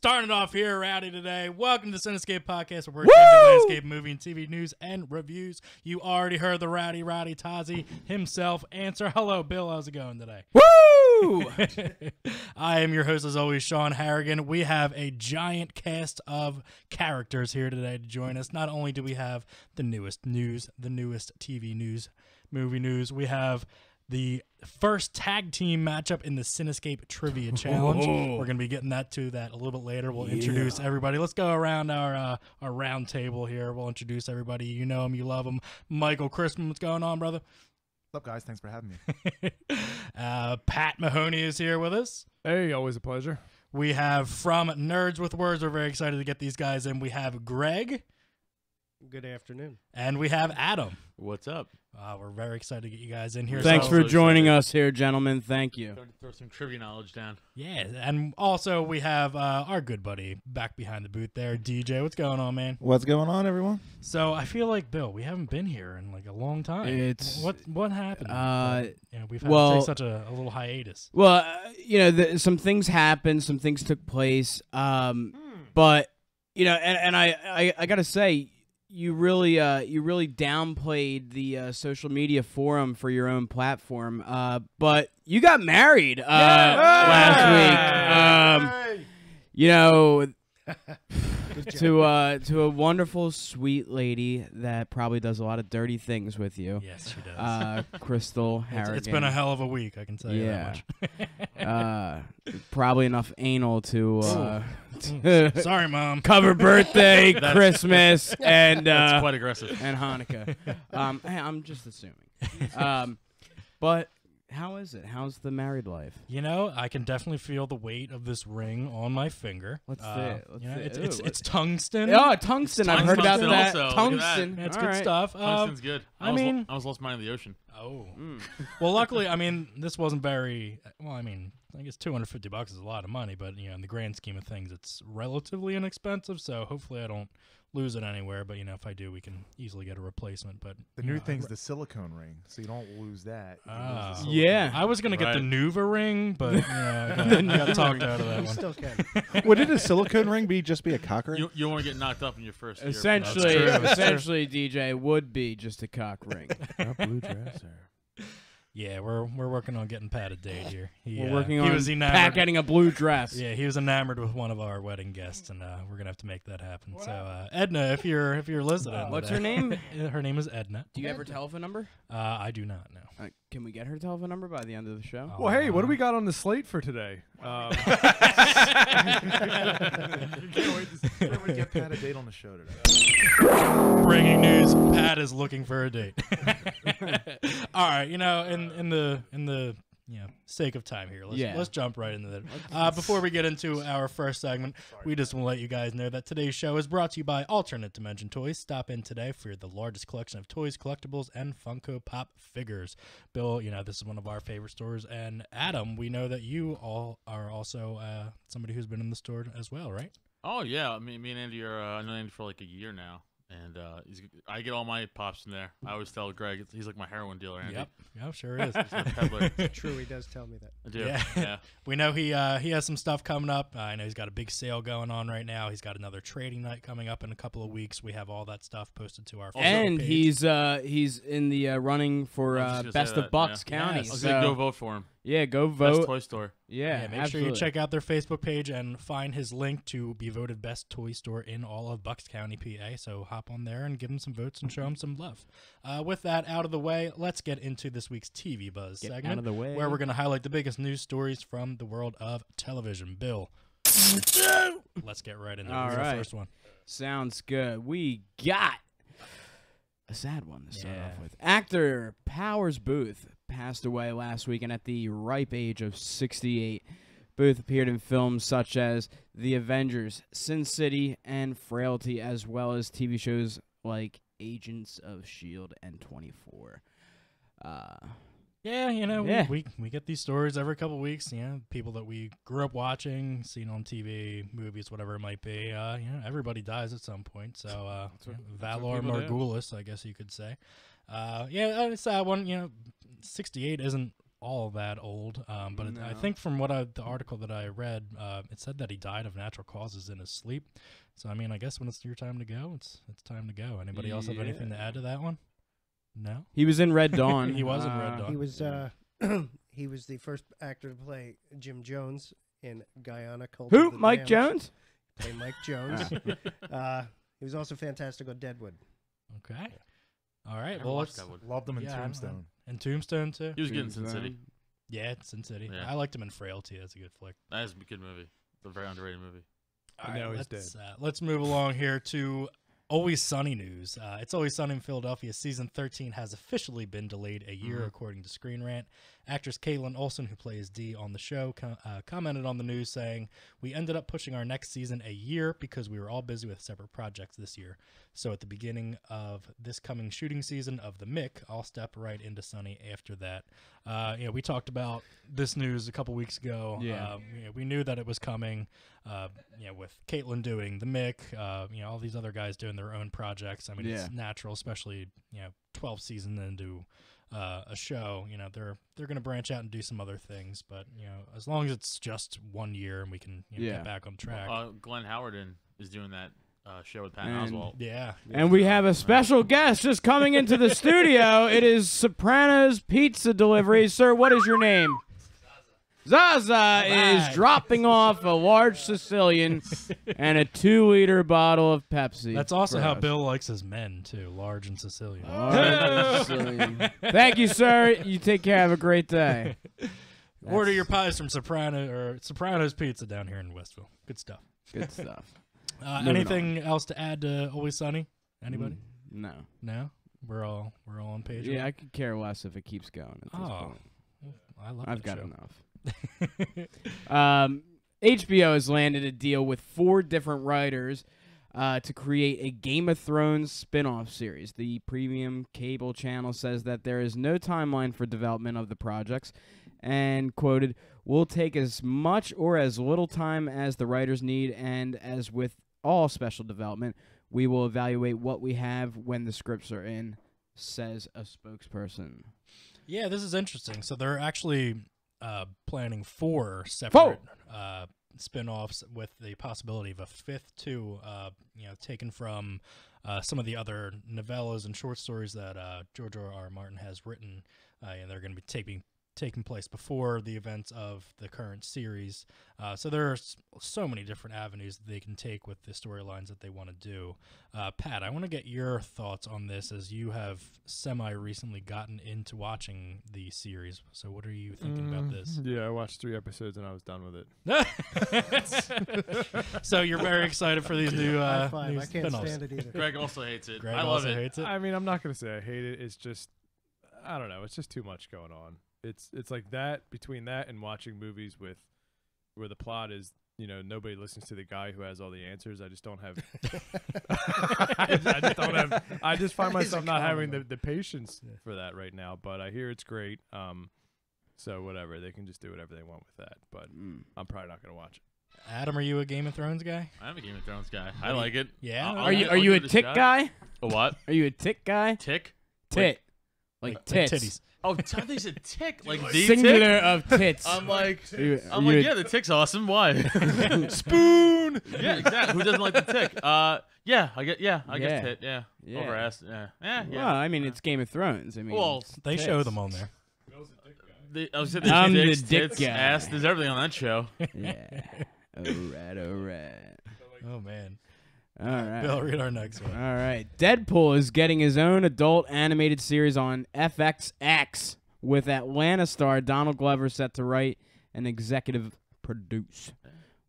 Starting off here, rowdy today. Welcome to the Cinescape Podcast, where we're changing landscape movie and TV news and reviews. You already heard the rowdy Tazi himself answer. Hello, Bill. How's it going today? Woo! I am your host, as always, Sean Harrigan. We have a giant cast of characters here today to join us. Not only do we have the newest news, the newest TV news, movie news, we have the first tag team matchup in the Cinescape Trivia Challenge. We're going to be getting to that a little bit later. We'll introduce everybody. Let's go around our round table here. We'll introduce everybody. You know him, you love him. Michael Christman, what's going on, brother? What's up, guys? Thanks for having me. Pat Mahoney is here with us. Hey, always a pleasure. We have from Nerds with Words. We're very excited to get these guys in. We have Greg. Good afternoon. And we have Adam. What's up? We're very excited to get you guys in here. Thanks for joining us here, gentlemen. Thank you. Throw some trivia knowledge down. Yeah, and also we have our good buddy back behind the booth there, DJ. What's going on, man? What's going on, everyone? So I feel like, Bill, we haven't been here in like a long time. What happened? We've had to take such a little hiatus. Well, some things happened, some things took place, but and I gotta say, you really downplayed the social media forum for your own platform, but you got married last week. To a wonderful, sweet lady that probably does a lot of dirty things with you. Yes, she does. Crystal Harrigan. It's been a hell of a week, I can tell you that much. Probably enough anal to sorry, Mom. cover birthday, Christmas, and That's quite aggressive. and Hanukkah. Hey, I'm just assuming. But how is it? How's the married life? I can definitely feel the weight of this ring on my finger. What's that? It's tungsten. Oh, tungsten. I've heard about Tungsten that. also. Tungsten. It's All good right. stuff. Tungsten's good. I was lost mine in the ocean. Oh. Well, luckily, this wasn't very. Well, I guess $250 is a lot of money, but in the grand scheme of things, it's relatively inexpensive. So hopefully, I don't lose it anywhere. But if I do, we can easily get a replacement. But The new thing's the silicone ring, so you don't lose that. Yeah. I was gonna get the Nuva ring, but I got talked out of that You one. still can. Would a silicone ring just be a cock ring? You don't want to get knocked up in your first year. Essentially, DJ would be just a cock ring. A blue dresser. Yeah, we're working on getting Pat a date here. We're working on was enamored. Pat getting a blue dress. Yeah, he was enamored with one of our wedding guests, and we're gonna have to make that happen. So, Edna, if you're listening, What's her name? Her name is Edna. Do you have her telephone number? I do not know. Can we get her telephone number by the end of the show? Well, hey, what do we got on the slate for today? Can't wait to get Pat a date on the show today. Breaking news: Pat is looking for a date. All right, in the sake of time here, let's jump right into that. Before we get into our first segment, we just want to let you guys know that today's show is brought to you by Alternate Dimension Toys. Stop in today for the largest collection of toys, collectibles, and Funko Pop figures. Bill, this is one of our favorite stores, and Adam, we know that you all are also somebody who's been in the store as well, right? Oh yeah, me and Andy are. I know Andy for like a year now, and I get all my pops in there. I always tell Greg he's like my heroin dealer. Andy. Yep, sure is. He's a peddler. True, he does tell me that. I do. Yeah. We know he has some stuff coming up. I know he's got a big sale going on right now. He's got another trading night coming up in a couple of weeks. We have all that stuff posted to our Facebook And page. he's in the running for Best of Bucks County. Yes. I was So, gonna go vote for him. yeah, go Best vote. toy store. Yeah, Make sure you check out their Facebook page and find his link to be voted best toy store in all of Bucks County, PA. So hop on there and give him some votes and show him some love. With that out of the way, let's get into this week's TV Buzz segment, out of the way. where we're going to highlight the biggest news stories from the world of television. Bill, let's get right into it. All Who's our right. first one? Sounds good. We got a sad one to start off with. Actor Powers Booth passed away last weekend at the ripe age of 68. Booth appeared in films such as The Avengers, Sin City, and Frailty, as well as TV shows like Agents of S.H.I.E.L.D. and 24. Yeah, we get these stories every couple of weeks. People that we grew up watching, seen on TV, movies, whatever it might be. Everybody dies at some point. So Valor Morgulis, I guess you could say. It's that one. 68 isn't all that old, but I No. think from the article that I read, it said that he died of natural causes in his sleep. So I mean, I guess when it's your time to go, it's time to go. Anybody else have anything to add to that one? No. He was in Red Dawn. He was in Red Dawn. He was he was the first actor to play Jim Jones in Guyana Cult Who? of the Mike Damned. Jones? Play Mike Jones. He was also fantastic on Deadwood. Okay. All I right. never Well, watched let's. that one. Loved him in Yeah, Tombstone. And Tombstone too. He was good in Sin City. Yeah, Sin City. Yeah. I liked him in Frailty. That's a good flick. That is a good movie. It's a very underrated movie. All now right, he's let's move along here to Always Sunny news. It's Always Sunny in Philadelphia. Season 13 has officially been delayed a year, according to Screen Rant. Actress Caitlin Olsen, who plays Dee on the show, commented on the news saying, "We ended up pushing our next season a year because we were all busy with separate projects this year. So at the beginning of this coming shooting season of The Mick, I'll step right into Sunny after that." We talked about this news a couple weeks ago. Yeah. We knew that it was coming. With Caitlin doing The Mick, all these other guys doing their own projects. I mean, Yeah. it's natural, especially 12 seasons into a show. They're going to branch out and do some other things. But as long as it's just 1 year and we can get back on track. Glenn Howerton is doing that show with Pat And- Oswalt. Yeah. And we have a special guest just coming into the studio. It is Soprano's Pizza Delivery. Sir, what is your name? Zaza is dropping off a large Sicilian and a 2-liter bottle of Pepsi. That's also for how us. Bill likes his men, too. Large and Sicilian. Large Sicilian. Thank you, sir. You take care. Have a great day. Order your pies from Soprano's Pizza down here in Westville. Good stuff. Good stuff. Anything else to add to Always Sunny? Anybody? No. No? We're all on page. Yeah, I could care less if it keeps going at this point. I love I've that got show. enough. HBO has landed a deal with 4 different writers to create a Game of Thrones spin-off series. The premium cable channel says that there is no timeline for development of the projects and, quoted, "We'll take as much or as little time as the writers need, and as with all special development, we will evaluate what we have when the scripts are in," says a spokesperson. Yeah, this is interesting. So they're actually planning 4 separate spin-offs with the possibility of a 5th too, taken from some of the other novellas and short stories that George R.R. Martin has written. And they're going to be taking place before the events of the current series. So there are so many different avenues that they can take with the storylines that they want to do. Pat, I want to get your thoughts on this, as you have semi-recently gotten into watching the series. So what are you thinking about this? Yeah, I watched 3 episodes and I was done with it. So you're very excited for these new High five. new I can't spin-offs. stand it either. Greg also hates it. Greg I love also it. hates it. I mean, I'm not gonna say I hate it. It's just, I don't know. It's just too much going on. It's like that, between that and watching movies where the plot is, nobody listens to the guy who has all the answers. I just don't have. I just find myself not having the patience for that right now. But I hear it's great. So whatever, they can just do whatever they want with that. But I'm probably not gonna watch it. Adam, are you a Game of Thrones guy? I'm a Game of Thrones guy. I like it. Yeah? I'll Are you give a it tick shot. guy? A what? Are you a tick guy? Tick? Tit. Like tits. titties. Oh, I thought they said tick. Like the Singular tick? of tits. I'm like, Are you a- yeah, the tick's awesome. Why? Spoon! Yeah, exactly. Who doesn't like the tick? I guess Yeah. tit. Yeah. Yeah. Over ass. Yeah. Yeah. Well, I mean, it's Game of Thrones. I mean, Well, They tits. show them on there. I was saying I'm the dicks, dick tits, guy. ass. There's everything on that show. Yeah. All right. Oh, man. All right. Bill, read our next one. All right. Deadpool is getting his own adult animated series on FXX with Atlanta star Donald Glover set to write and executive produce.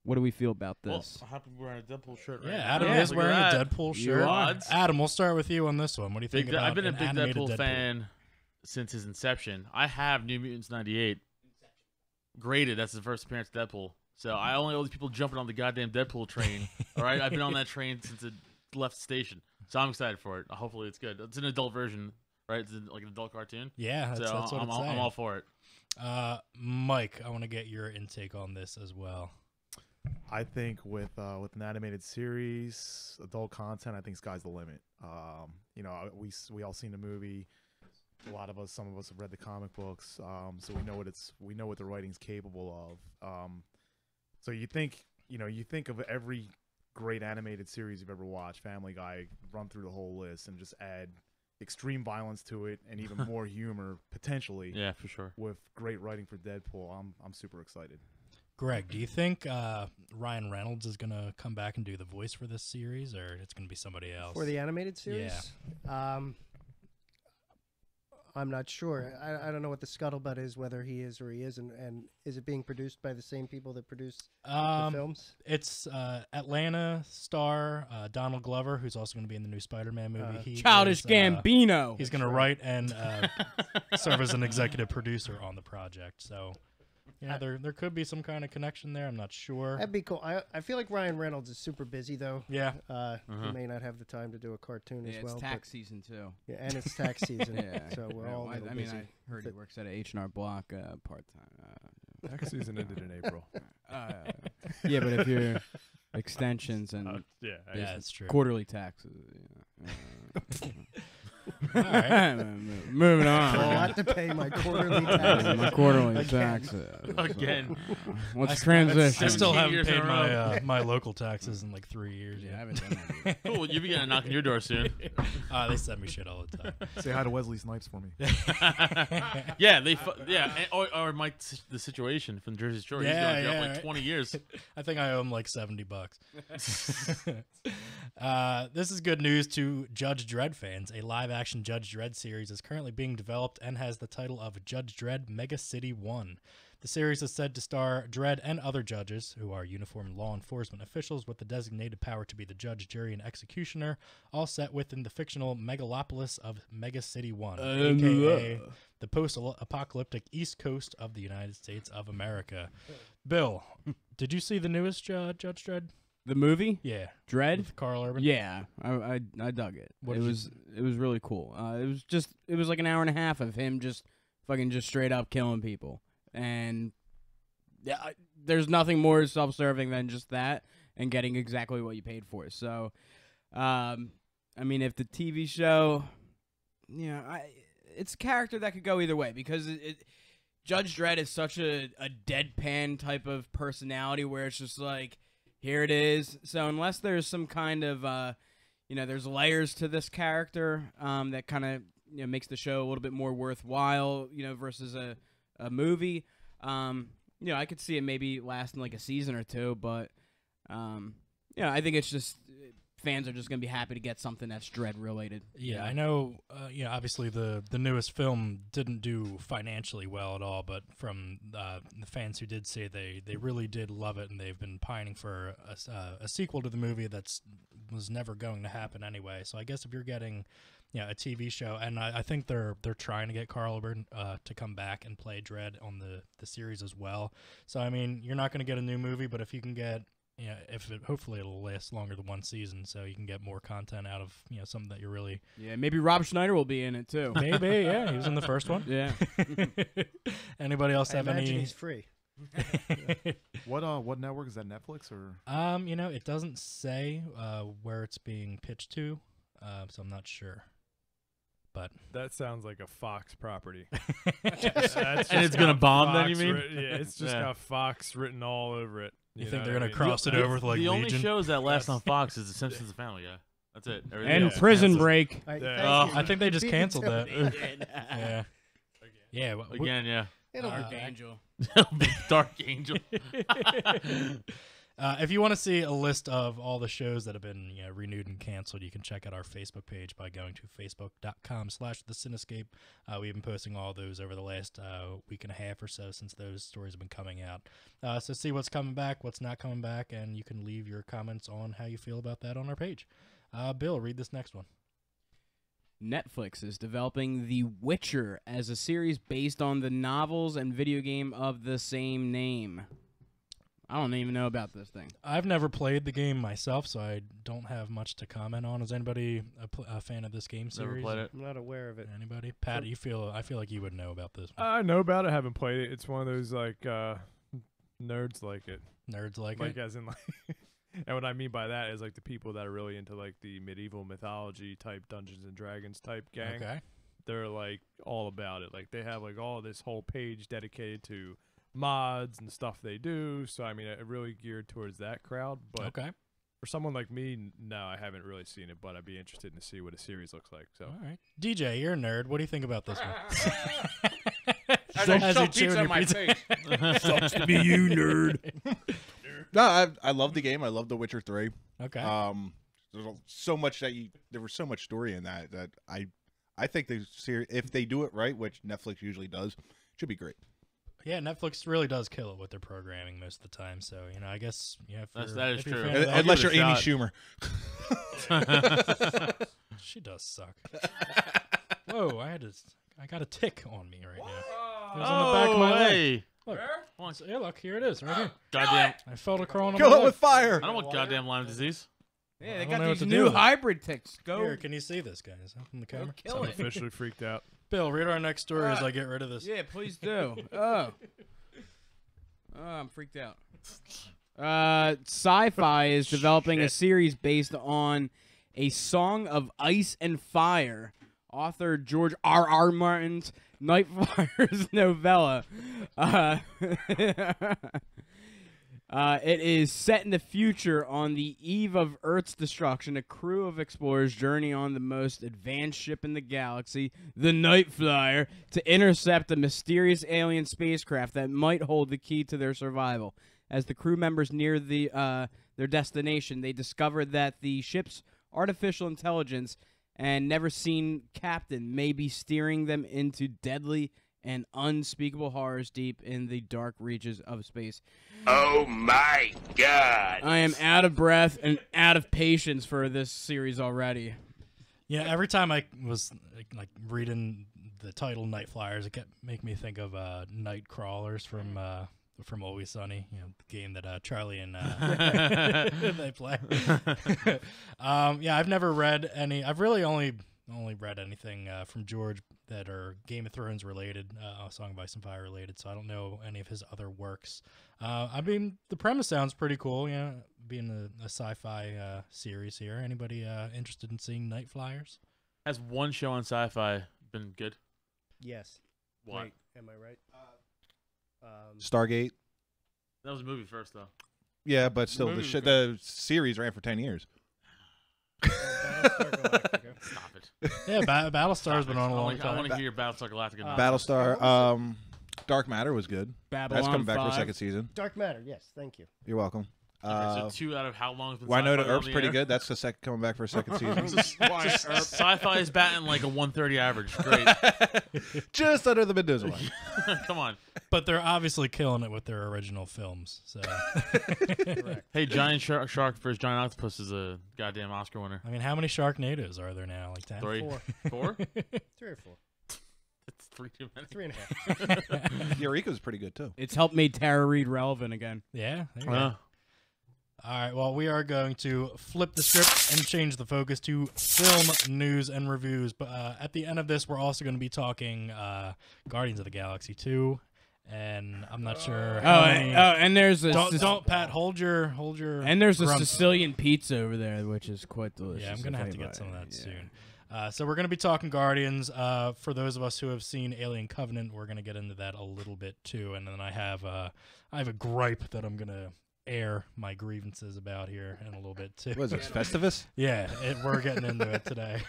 What do we feel about this? Well, I happen to be wearing a Deadpool shirt right Yeah, now. Adam Yeah, is look wearing at a that. Deadpool You shirt. are. Adam, we'll start with you on this one. What do you think about I've been a an big animated Deadpool fan since his inception. I have New Mutants 98 graded. That's the first appearance of Deadpool. So I only all these people jumping on the goddamn Deadpool train. All right, I've been on that train since it left the station. So I'm excited for it. Hopefully it's good. It's an adult version, right? It's like an adult cartoon. Yeah, that's, So that's what I'm it's saying. all for it. Mike, I want to get your intake on this as well. I think with an animated series, adult content, I think sky's the limit. We all seen the movie. a lot of us, some of us have read the comic books, so we know what the writing's capable of. So you think of every great animated series you've ever watched, Family Guy, run through the whole list and just add extreme violence to it and even more humor potentially. Yeah, for sure. With great writing for Deadpool, I'm super excited. Greg, do you think Ryan Reynolds is gonna come back and do the voice for this series, or it's gonna be somebody else For the animated series? Yeah. I'm not sure. I don't know what the scuttlebutt is, whether he is or he isn't, and is it being produced by the same people that produce the films? It's Atlanta star Donald Glover, who's also going to be in the new Spider-Man movie. Childish Gambino. He's going to write and serve as an executive producer on the project. So, yeah, there could be some kind of connection there. I'm not sure. That'd be cool. I feel like Ryan Reynolds is super busy, though. Yeah. He may not have the time to do a cartoon as well. It's tax season, too. Yeah, and it's tax season. Yeah. So we're all a little busy. I heard he works at a H&R Block part-time. Tax season ended in April. Yeah, but if you're extensions and Yeah, that's true. quarterly taxes. All right. Moving I on. have to pay my quarterly taxes. My quarterly taxes. Again. Let's transition. I still 17 haven't years in paid a row. my local taxes in like 3 years. Yeah, I haven't done that yet. Cool. You'll be getting a knock on your door soon. They send me shit all the time. Say hi to Wesley Snipes for me. Yeah, or Mike the Situation from Jersey Shore. He's going to jail for like 20 years. I think I owe him like $70. This is good news to Judge Dredd fans. A live-action Judge Dredd series is currently being developed and has the title of Judge Dredd Mega City 1. The series is said to star Dredd and other judges, who are uniformed law enforcement officials with the designated power to be the judge, jury, and executioner, all set within the fictional megalopolis of Mega City 1, a.k.a. the post-apocalyptic East Coast of the United States of America. Bill, did you see the newest Judge Dredd? The movie? Yeah. Dredd? With Carl Urban? Yeah, I dug it. It was really cool. It was like an hour and a half of him just straight up killing people. And yeah, there's nothing more self-serving than just that and getting exactly what you paid for. So, I mean, if the TV show, it's a character that could go either way because Judge Dredd is such a deadpan type of personality where it's just like, here it is. So unless there's some kind of, there's layers to this character that kind of makes the show a little bit more worthwhile, versus a movie. I could see it maybe lasting like a season or two, but I think it's just fans are just gonna be happy to get something that's Dredd related. Yeah, I know. Obviously the newest film didn't do financially well at all, but from the fans who did say they really did love it, and they've been pining for a sequel to the movie was never going to happen anyway. So I guess if you're getting a TV show, and I think they're trying to get Carl Urban to come back and play Dredd on the series as well. So I mean, you're not going to get a new movie, but if you can get hopefully it'll last longer than one season, so you can get more content out of something that you're really. Yeah, maybe Rob Schneider will be in it too. Maybe, yeah, he was in the first one. Yeah. Anybody else have any? He's free. What network is that? Netflix or? It doesn't say where it's being pitched to, so I'm not sure. But that sounds like a Fox property. And it's gonna bomb. Then you mean? Yeah, it's just got Fox written all over it. You think they're gonna cross it over with like the Legion? only shows that last on Fox is The Simpsons and Family Guy. That's it. And Prison Break. I think they just canceled that. Yeah. Again, yeah. Dark Angel. Dark Angel. If you want to see a list of all the shows that have been renewed and canceled, you can check out our Facebook page by going to facebook.com/The Cinescape. We've been posting all those over the last week and a half or so since those stories have been coming out. So see what's coming back, what's not coming back, and you can leave your comments on how you feel about that on our page. Bill, read this next one. Netflix is developing The Witcher as a series based on the novels and video game of the same name. I don't even know about this thing. I've never played the game myself, so I don't have much to comment on. Is anybody a fan of this game series? Never played it. I'm not aware of it. Anybody? Pat, I feel like you would know about this one. I know about it. Haven't played it. It's one of those like nerds like it. Nerds like it? Like as in like. And what I mean by that is like the people that are really into like the medieval mythology type Dungeons and Dragons type gang. Okay. they're like all about it. Like they have like all this whole page dedicated to mods and stuff they do. So I mean, it really geared towards that crowd. But Okay. for someone like me, no, I haven't really seen it, but I'd be interested to see what a series looks like. So All right. DJ, you're a nerd. What do you think about this one? As I As shove you chew pizza on in my your face. Sucks to be you, nerd. No, I love the game. I love The Witcher 3. Okay. There's so much there was so much story in that I think the series, if they do it right, which Netflix usually does, should be great. Yeah, Netflix really does kill it with their programming most of the time. So, I guess, That is if you're a true. fan of that- Unless you're give it a Amy shot. Schumer. She does suck. Whoa, I got a tick on me right now. It was on the back of my leg. Hey. Look. Yeah, look, here it is, right here. Goddamn. I felt it crawling on Kill my it leg. with fire. I don't want goddamn Lyme disease. Yeah, I they don't got know what these to do new with it. hybrid ticks. Go, Here, can you see this, guys? Up in the camera. kill I'm it. officially freaked out. Bill, read our next story as I get rid of this. Yeah, please do. I'm freaked out. Sci-Fi is developing a series based on A Song of Ice and Fire, author George R.R. Martin's Nightflyers novella. It is set in the future on the eve of Earth's destruction. A crew of explorers journey on the most advanced ship in the galaxy, the Nightflyer, to intercept a mysterious alien spacecraft that might hold the key to their survival. As the crew members near their destination, they discover that the ship's artificial intelligence and never-seen captain may be steering them into deadly and unspeakable horrors deep in the dark reaches of space. Oh my God! I am out of breath and out of patience for this series already. Yeah, every time I was like reading the title Night Flyers, it kept making me think of Night Crawlers from Always Sunny, the game that Charlie and they play. Yeah, I've never read any. I've really only read anything from George that are Game of Thrones related, Song of Ice and Fire related, so I don't know any of his other works. I mean, the premise sounds pretty cool, being a sci-fi series here. Anybody interested in seeing Night Flyers? Has one show on Sci-Fi been good? Yes. What? Wait, am I right? Stargate. That was a movie first, though. Yeah, but still, Movie was the series ran for 10 years. Battlestar Galactica. Stop it. Yeah, Battlestar's been on a I long want time. to hear your Battlestar Galactica. Battlestar. Dark Matter was good. Babylon That's coming back for a 5. second season. Dark Matter. Yes, thank you. You're welcome. Okay, so 2 out of how long has been Winona Sci-Fi on Earp's the pretty air? good. That's the coming back for a second season. Sci-Fi is batting like a 130 average. Great. Just under the Mendoza line. Come on. But they're obviously killing it with their original films. So, Hey, Giant Shark versus Giant Octopus is a goddamn Oscar winner. I mean, how many Sharknadoes are there now? Like 10? 3. 4? 3 or 4. It's 3 too many. 3.5. Eureka's pretty good too. It's helped made Tara Reid relevant again. Yeah. There you go. All right, well, we are going to flip the script and change the focus to film news and reviews. But at the end of this, we're also going to be talking Guardians of the Galaxy 2, and I'm not sure. How many... and there's a don't Pat hold your. and there's a grumps. Sicilian pizza over there, which is quite delicious. Yeah, I'm gonna if have to get anybody- some of that yeah. soon. So we're gonna be talking Guardians. For those of us who have seen Alien Covenant, we're gonna get into that a little bit too, and then I have a gripe that I'm gonna air my grievances about here in a little bit too. What is this, Festivus? Yeah, we're getting into it today.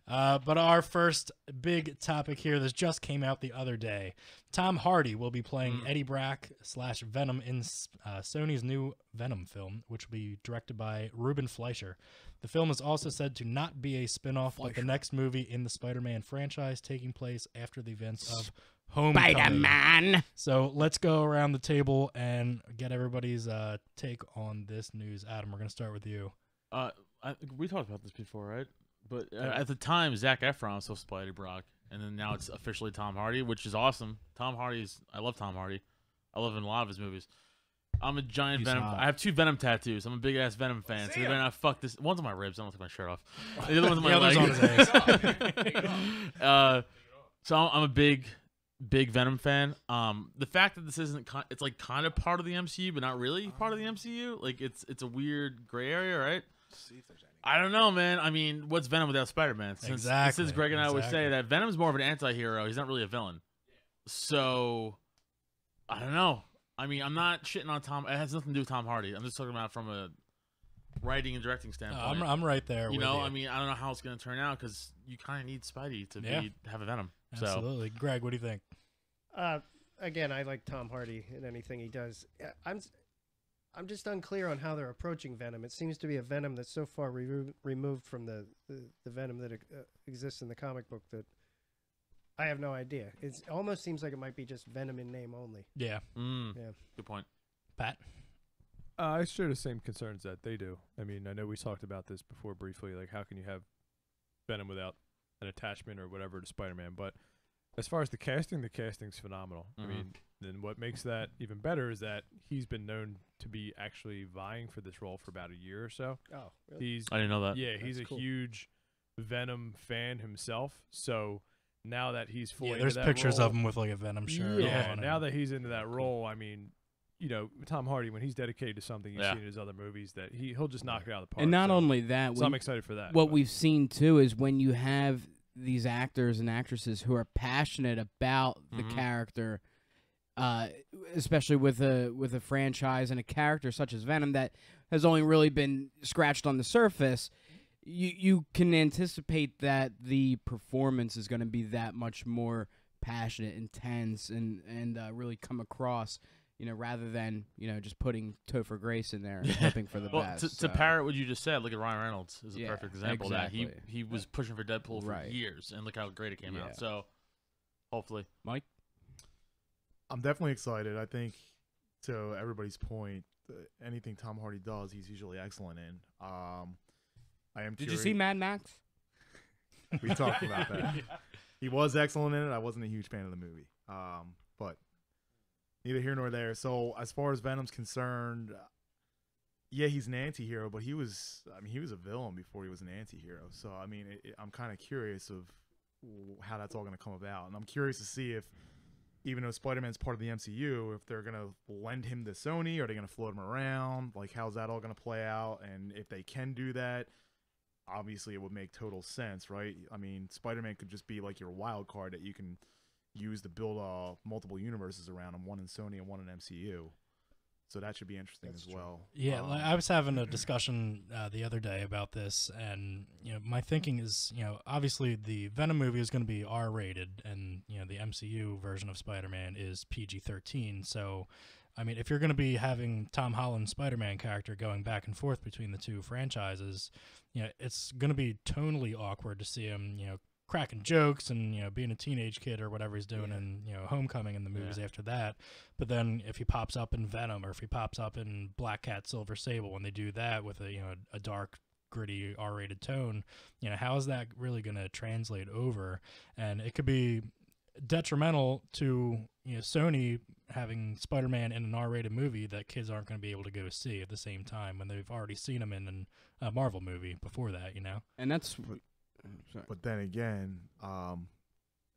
But our first big topic here, this just came out the other day. Tom Hardy will be playing Eddie Brock / Venom in Sony's new Venom film, which will be directed by Ruben Fleischer. The film is also said to not be a spin-off, but the next movie in the Spider-Man franchise, taking place after the events of Homecoming. Spider-Man. So let's go around the table and get everybody's take on this news. Adam, we're going to start with you. We talked about this before, right? But at the time, Zac Efron was supposed to play Eddie Brock, and then now it's officially Tom Hardy, which is awesome. I love Tom Hardy. I love him in a lot of his movies. I'm a giant He's Venom. hot. I have 2 Venom tattoos. I'm a big ass Venom fan. So they better not fuck this. One's on my ribs. I don't take my shirt off. The other one's on my The other's leg. on his ass. So I'm a big big Venom fan. The fact that this isn't, it's like kind of part of the MCU, but not really part of the MCU. Like it's a weird gray area, right? See if there's any. I don't know, man. I mean, what's Venom without Spider-Man? Since Greg and I always say that Venom's more of an anti-hero. He's not really a villain. So, I don't know. I mean, I'm not shitting on Tom. It has nothing to do with Tom Hardy. I'm just talking about from a writing and directing standpoint. I'm right there. You with know, you. I mean, I don't know how it's going to turn out because you kind of need Spidey to have a Venom. Absolutely. So. Greg, what do you think? Again, I like Tom Hardy in anything he does. I'm just unclear on how they're approaching Venom. It seems to be a Venom that's so far removed from the Venom that exists in the comic book that I have no idea. It almost seems like it might be just Venom in name only. Yeah. Yeah. Good point. Pat? I share the same concerns that they do. I mean, I know we talked about this before briefly. Like, how can you have Venom without an attachment or whatever to Spider-Man? But as far as the casting's phenomenal. I mean, then what makes that even better is that he's been known to be actually vying for this role for about a year or so. Oh, really? I didn't know that. Yeah, he's a huge Venom fan himself. So now that he's fully into there's that pictures role, of him with like a Venom shirt. Yeah, on now that he's into that role, I mean, you know, Tom Hardy, when he's dedicated to something you've seen in his other movies, that he'll just knock it out of the park. And not only that, so I'm excited for that. What we've seen too is when you have these actors and actresses who are passionate about the character, especially with a franchise and a character such as Venom that has only really been scratched on the surface, you can anticipate that the performance is going to be that much more passionate, intense, and really come across. You know, rather than, you know, just putting Topher Grace in there and hoping for the best. To parrot what you just said, look at Ryan Reynolds is a perfect example exactly. of that. He was pushing for Deadpool for years, and look how great it came out. So, hopefully. Mike? I'm definitely excited. I think, to everybody's point, anything Tom Hardy does, he's usually excellent in. I am. Did you see Mad Max? We talked about that. He was excellent in it. I wasn't a huge fan of the movie, but neither here nor there. So as far as Venom's concerned, yeah, he's an anti-hero, but he was a villain before he was an anti-hero. So I mean, I'm kind of curious of how that's all going to come about, and I'm curious to see if, even though Spider-Man's part of the MCU, if they're going to lend him to Sony, or are they going to float him around? Like, how's that all going to play out? And if they can do that, obviously it would make total sense, right? I mean, Spider-Man could just be like your wild card that you can use to build multiple universes around him, one in Sony and one in MCU. So that should be interesting as well. Yeah, like I was having a discussion the other day about this, and you know, my thinking is, you know, obviously the Venom movie is going to be R-rated, and you know, the MCU version of Spider-Man is PG-13. So, I mean, if you're going to be having Tom Holland's Spider-Man character going back and forth between the two franchises, you know, it's going to be tonally awkward to see him, you know, cracking jokes and, you know, being a teenage kid or whatever he's doing in, you know, Homecoming and the movies after that. But then if he pops up in Venom, or if he pops up in Black Cat, Silver Sable, when they do that with a, you know, a dark, gritty R-rated tone, you know, how is that really going to translate over? And it could be detrimental to, you know, Sony having Spider-Man in an R-rated movie that kids aren't going to be able to go see at the same time when they've already seen him in a Marvel movie before that, you know? And that's... But then again, how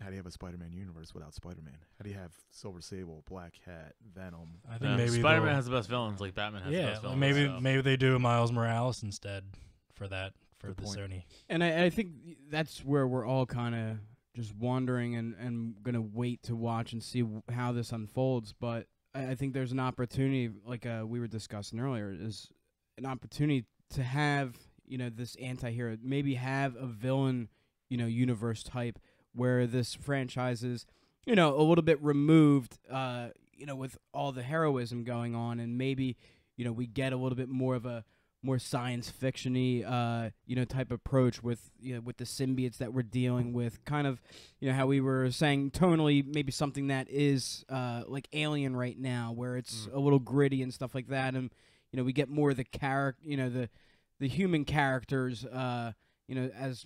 do you have a Spider-Man universe without Spider-Man? How do you have Silver Sable, Black Cat, Venom? I think maybe Spider-Man has the best villains, like Batman has the best villains. Maybe they do Miles Morales instead for that, for the Sony. And I think that's where we're all kind of just wondering and going to wait to watch and see how this unfolds. But I think there's an opportunity, like we were discussing earlier, is an opportunity to have, you know, this anti-hero, maybe have a villain, you know, universe type where this franchise is, you know, a little bit removed, you know, with all the heroism going on, and maybe, you know, we get a little bit more of a more science fiction-y, you know, type approach with, you know, with the symbiotes that we're dealing with, kind of, you know, how we were saying tonally, maybe something that is like Alien right now, where it's a little gritty and stuff like that, and, you know, we get more of the character, you know, the human characters, you know, as,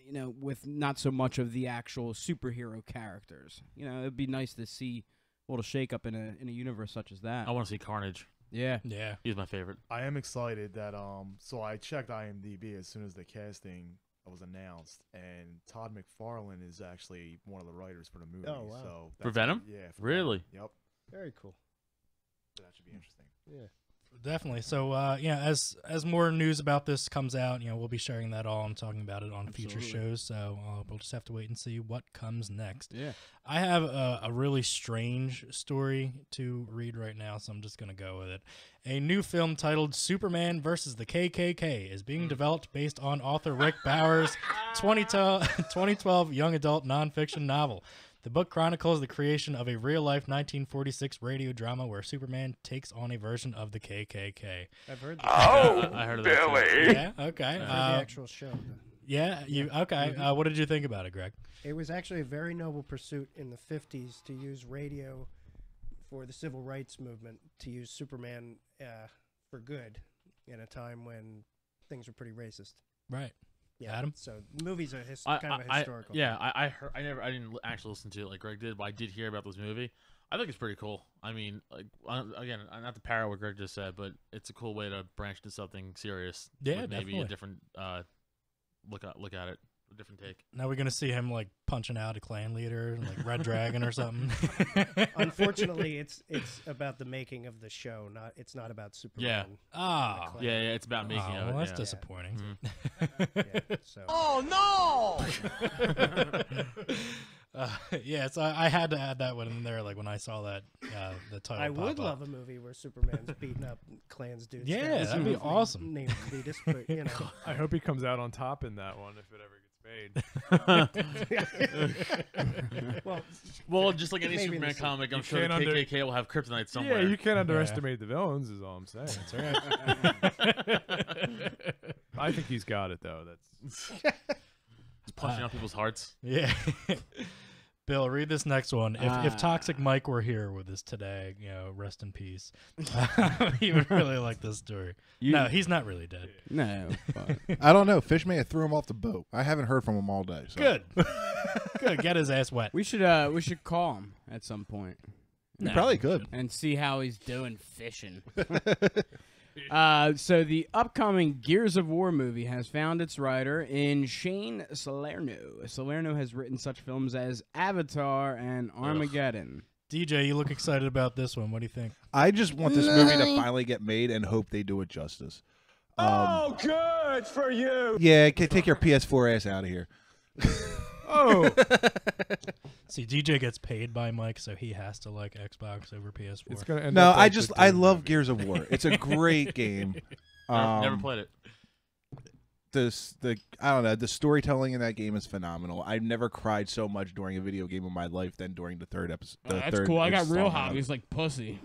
you know, with not so much of the actual superhero characters. You know, it'd be nice to see a little shake-up in a universe such as that. I want to see Carnage. Yeah. He's my favorite. I am excited that, so I checked IMDb as soon as the casting that was announced, and Todd McFarlane is actually one of the writers for the movie. Oh, wow. So For Venom? Yeah. For Really? Venom. Yep. Very cool. So that should be interesting. Yeah. Definitely. So, as more news about this comes out, we'll be sharing that all and talking about it on future shows. So we'll just have to wait and see what comes next. Yeah. I have a really strange story to read right now, so I'm just going to go with it. A new film titled Superman versus the KKK is being developed based on author Rick Bauer's 2012 young adult nonfiction novel. The book chronicles the creation of a real-life 1946 radio drama where Superman takes on a version of the KKK. I've heard that. Oh, I heard of Billy. that. Yeah, okay. I've heard the actual show. Yeah, okay. What did you think about it, Greg? It was actually a very noble pursuit in the 50s to use radio for the civil rights movement, to use Superman for good in a time when things were pretty racist. Right. Yeah. Adam? So the movie's kind of a historical. I heard. I didn't actually listen to it like Greg did, but I did hear about this movie. I think it's pretty cool. I mean, like again, not to parrot what Greg just said, but it's a cool way to branch into something serious. Yeah, with maybe definitely. a different look at it, a different take. Now we're going to see him, like, punching out a clan leader, like Red Dragon or something. Unfortunately, it's about the making of the show. It's not about Superman. Yeah. Ah. and the Yeah, clan. it's about making it. Well, that's Yeah. disappointing. Yeah, so. Yeah, so I had to add that one in there, like when I saw that the title. I would pop up. love a movie where Superman's beating up clans dudes. Yeah, down. that'd be awesome. Named Cletus, but you know. I hope he comes out on top in that one if it ever gets made. Well, Just like any Maybe in Superman the comic, I'm you sure the can't KKK will have kryptonite somewhere. Yeah, you can't underestimate the villains. Is all I'm saying. That's right. I think he's got it though. That's Just punching out people's hearts. Yeah. Bill, read this next one. If Toxic Mike were here with us today, rest in peace. He would really like this story. No, he's not really dead. No. But I don't know. Fish may have threw him off the boat. I haven't heard from him all day. So. Good. Good. Get his ass wet. we should call him at some point You probably could. and see how he's doing fishing. So the upcoming Gears of War movie has found its writer in Shane Salerno. Salerno has written such films as Avatar and Armageddon. DJ, you look excited about this one. What do you think? I just want this movie to finally get made and hope they do it justice. Good for you. Yeah, take your PS4 ass out of here. oh. See, DJ gets paid by Mike, so he has to like Xbox over PS4. It's gonna end No, up like I the love movie. Gears of War. It's a great game. Never played it. I don't know. The storytelling in that game is phenomenal. I've never cried so much during a video game in my life than during the third episode. That's cool. I got real hobbies like pussy.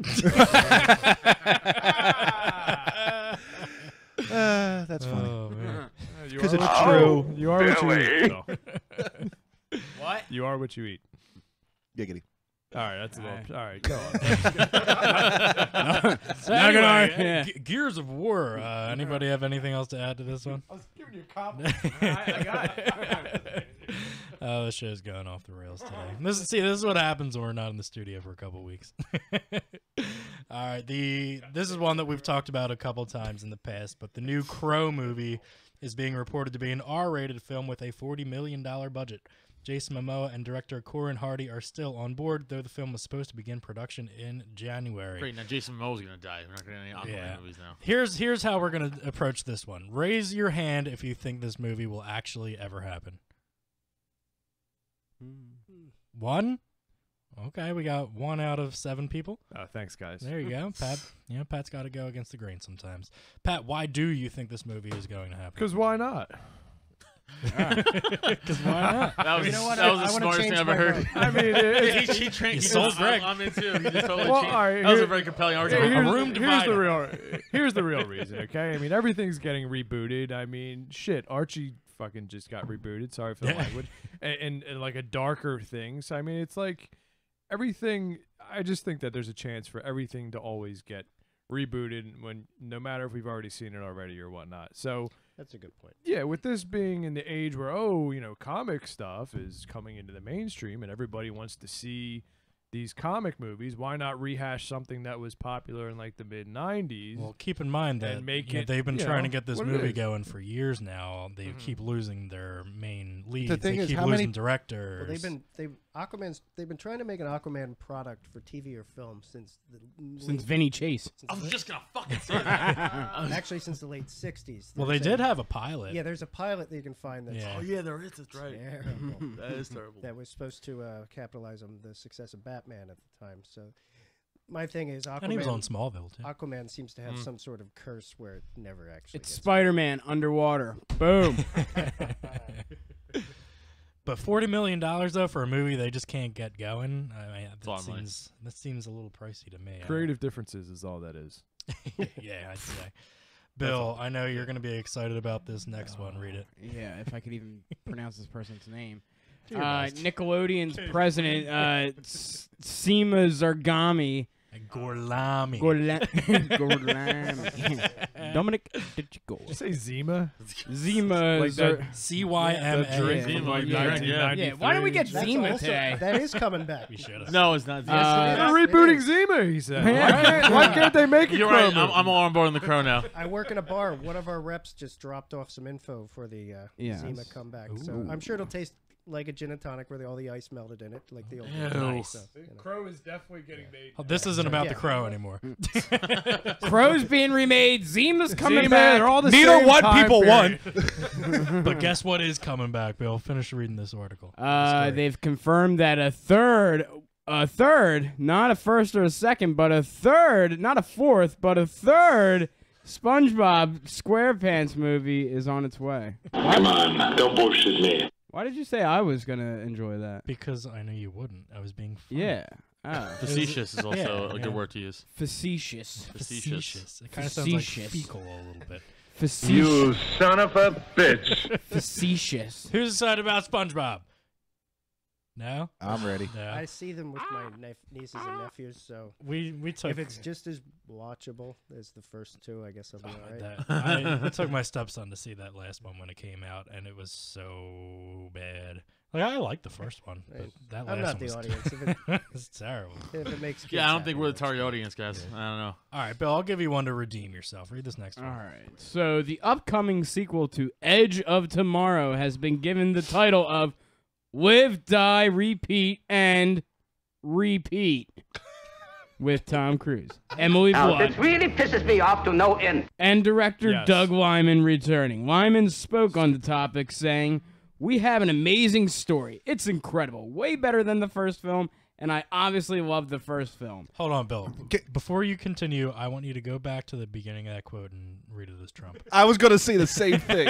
That's funny. Oh, man. Because it's Oh, true. You are what you Billy. eat. though. What? You are what you eat. Giggity. All right, that's it. All All right, go on. So Not gonna anyway, argue, yeah. Gears of War. Anybody have anything else to add to this one? I was giving you a compliment. I got it. Oh, this show's going off the rails today. This is what happens when we're not in the studio for a couple weeks. All right, this is one that we've talked about a couple times in the past, but the new Crow movie is being reported to be an R-rated film with a $40 million budget. Jason Momoa and director Corin Hardy are still on board, though the film was supposed to begin production in January. Great. Now Jason Momoa's gonna die. We're not gonna get any Aquaman movies now. Here's how we're gonna approach this one. Raise your hand if you think this movie will actually ever happen. One? Okay, we got 1 out of 7 people. Thanks, guys. There you go, Pat. Pat's got to go against the grain sometimes. Pat, why do you think this movie is going to happen? Because why not? Because why not? That was, You know what? that was I the wanna smartest change thing I've ever my heard. mind. I mean, he trained. He sold Greg. I'm in too. He just totally Well, cheated. all right, That was a here- very compelling Yeah, argument. here's the real reason, okay? I mean, everything's getting rebooted. I mean, shit, Archie fucking just got rebooted. Sorry for the language. And like a darker thing. So, I mean, it's like everything. I just think that there's a chance for everything to always get rebooted when no matter if we've already seen it already or whatnot. So, That's a good point. yeah, with this being in the age where, comic stuff is coming into the mainstream and everybody wants to see, these comic movies, why not rehash something that was popular in like the mid-90s? Well, keep in mind that they've been trying to get this movie going for years now. They keep losing their main leads. thing They is, keep how losing many- directors. Well, they've been trying to make an Aquaman product for TV or film since Vinny Chase. I was just gonna fucking say that. actually since the late '60s. Well, they did have a pilot. Yeah, there's a pilot that you can find that's Yeah. Oh yeah, there is. That's right. terrible. That is terrible. That was supposed to capitalize on the success of Batman at the time. So, my thing is, and he was on Smallville too. Aquaman seems to have some sort of curse where it never actually. It's gets Spider-Man underwater. Boom. But $40 million though for a movie they just can't get going. I mean, a lot of money. that seems a little pricey to me. Creative differences is all that is. Yeah, I'd say. Bill, I know you're going to be excited about this next one. Read it. Yeah, if I could even pronounce this person's name. Do your best. Nickelodeon's president, Seema Zargami. Gorlami. Gorlami. Dominic DeChico. Did you say Zima? Zima. Like that CYMA. the drink Yeah. from like Yeah. 1993. Yeah, why don't we get That's Zima also- today? That is coming back. We should have. No, it's not. Yes, They're it is. rebooting Zima, he said. Yeah. Why can't they make it You're right. Crow I'm all on board on the Crow now. I work in a bar. One of our reps just dropped off some info for the Yes. Zima comeback. So Ooh. I'm sure it'll taste like a gin and tonic where all the ice melted in it, like the old Ew. days. So, you know. Crow is definitely getting made. Oh, this isn't about Yeah. the Crow anymore. Crow's being remade. Zima's coming Zima, back. they're all the Neither same one time people period. won. But guess what is coming back, Bill? Finish reading this article. They've confirmed that a third, not a first or a second, but a third, not a fourth, but a third SpongeBob SquarePants movie is on its way. Come on, don't bullshit me. Why did you say I was gonna enjoy that? Because I know you wouldn't. I was being funny. Yeah. Oh. Facetious is also Yeah, a yeah. good word to use. Facetious. Facetious. It kind of sounds like Facetious. fecal a little bit. Facetious. son of a bitch. Facetious. Who's excited about SpongeBob? No? I'm ready. No. I see them with my nieces and nephews, so We took if it's just as watchable as the first two, I guess I'll be all right. I took my stepson to see that last one when it came out, and it was so bad. Like I liked the first one, but Right. that I'm last not one the was audience. If it, it's terrible. if it makes kids Yeah, I don't happy, think we're the that's target fine. audience, guys. I don't know. All right, Bill, I'll give you one to redeem yourself. Read this next All one. right. So the upcoming sequel to Edge of Tomorrow has been given the title of Live, Die, Repeat, and Repeat with Tom Cruise, Emily Blunt, really pisses me off to no end. and director Yes. Doug Liman returning. Liman spoke on the topic, saying, "We have an amazing story. It's incredible. Way better than the first film, and I obviously love the first film." Hold on, Bill. Before you continue, I want you to go back to the beginning of that quote and read it as Trump. I was going to say the same thing.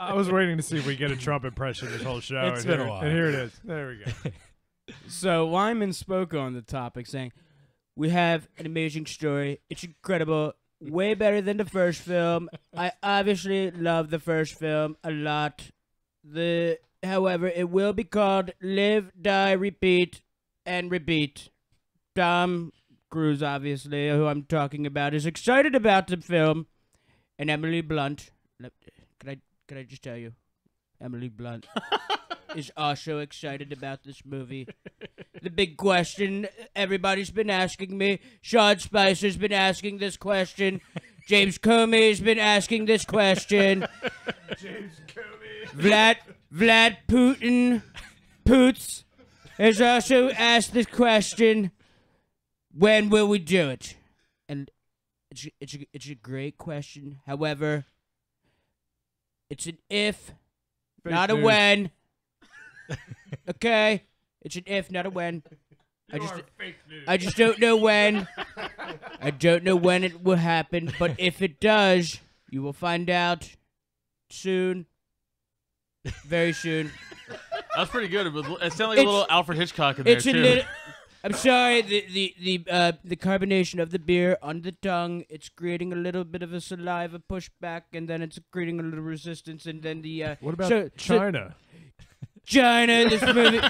I was waiting to see if we get a Trump impression this whole show. It's and been a here- while. And here it is. There we go. So Lyman spoke on the topic, saying, "We have an amazing story. It's incredible. Way better than the first film. I obviously love the first film a lot. However, it will be called Live, Die, Repeat, and Repeat." Tom Cruise, obviously, who I'm talking about, is excited about the film, and Emily Blunt. Can I just tell you, Emily Blunt is also excited about this movie. The big question everybody's been asking me. Sean Spicer's been asking this question. James Comey's been asking this question. James Comey. Vlad Putin Poots has also asked this question. When will we do it? And it's a great question. However, it's an if, not a news. when. Okay? It's an if, not a when. I just don't know when. I don't know when it will happen, but if it does, you will find out soon. Very soon. That was pretty good. It sounded like a little Alfred Hitchcock in there It's too. a little. I'm sorry. The carbonation of the beer on the tongue. It's creating a little bit of a saliva pushback, and then it's creating a little resistance, and then the. What about China? China, this movie.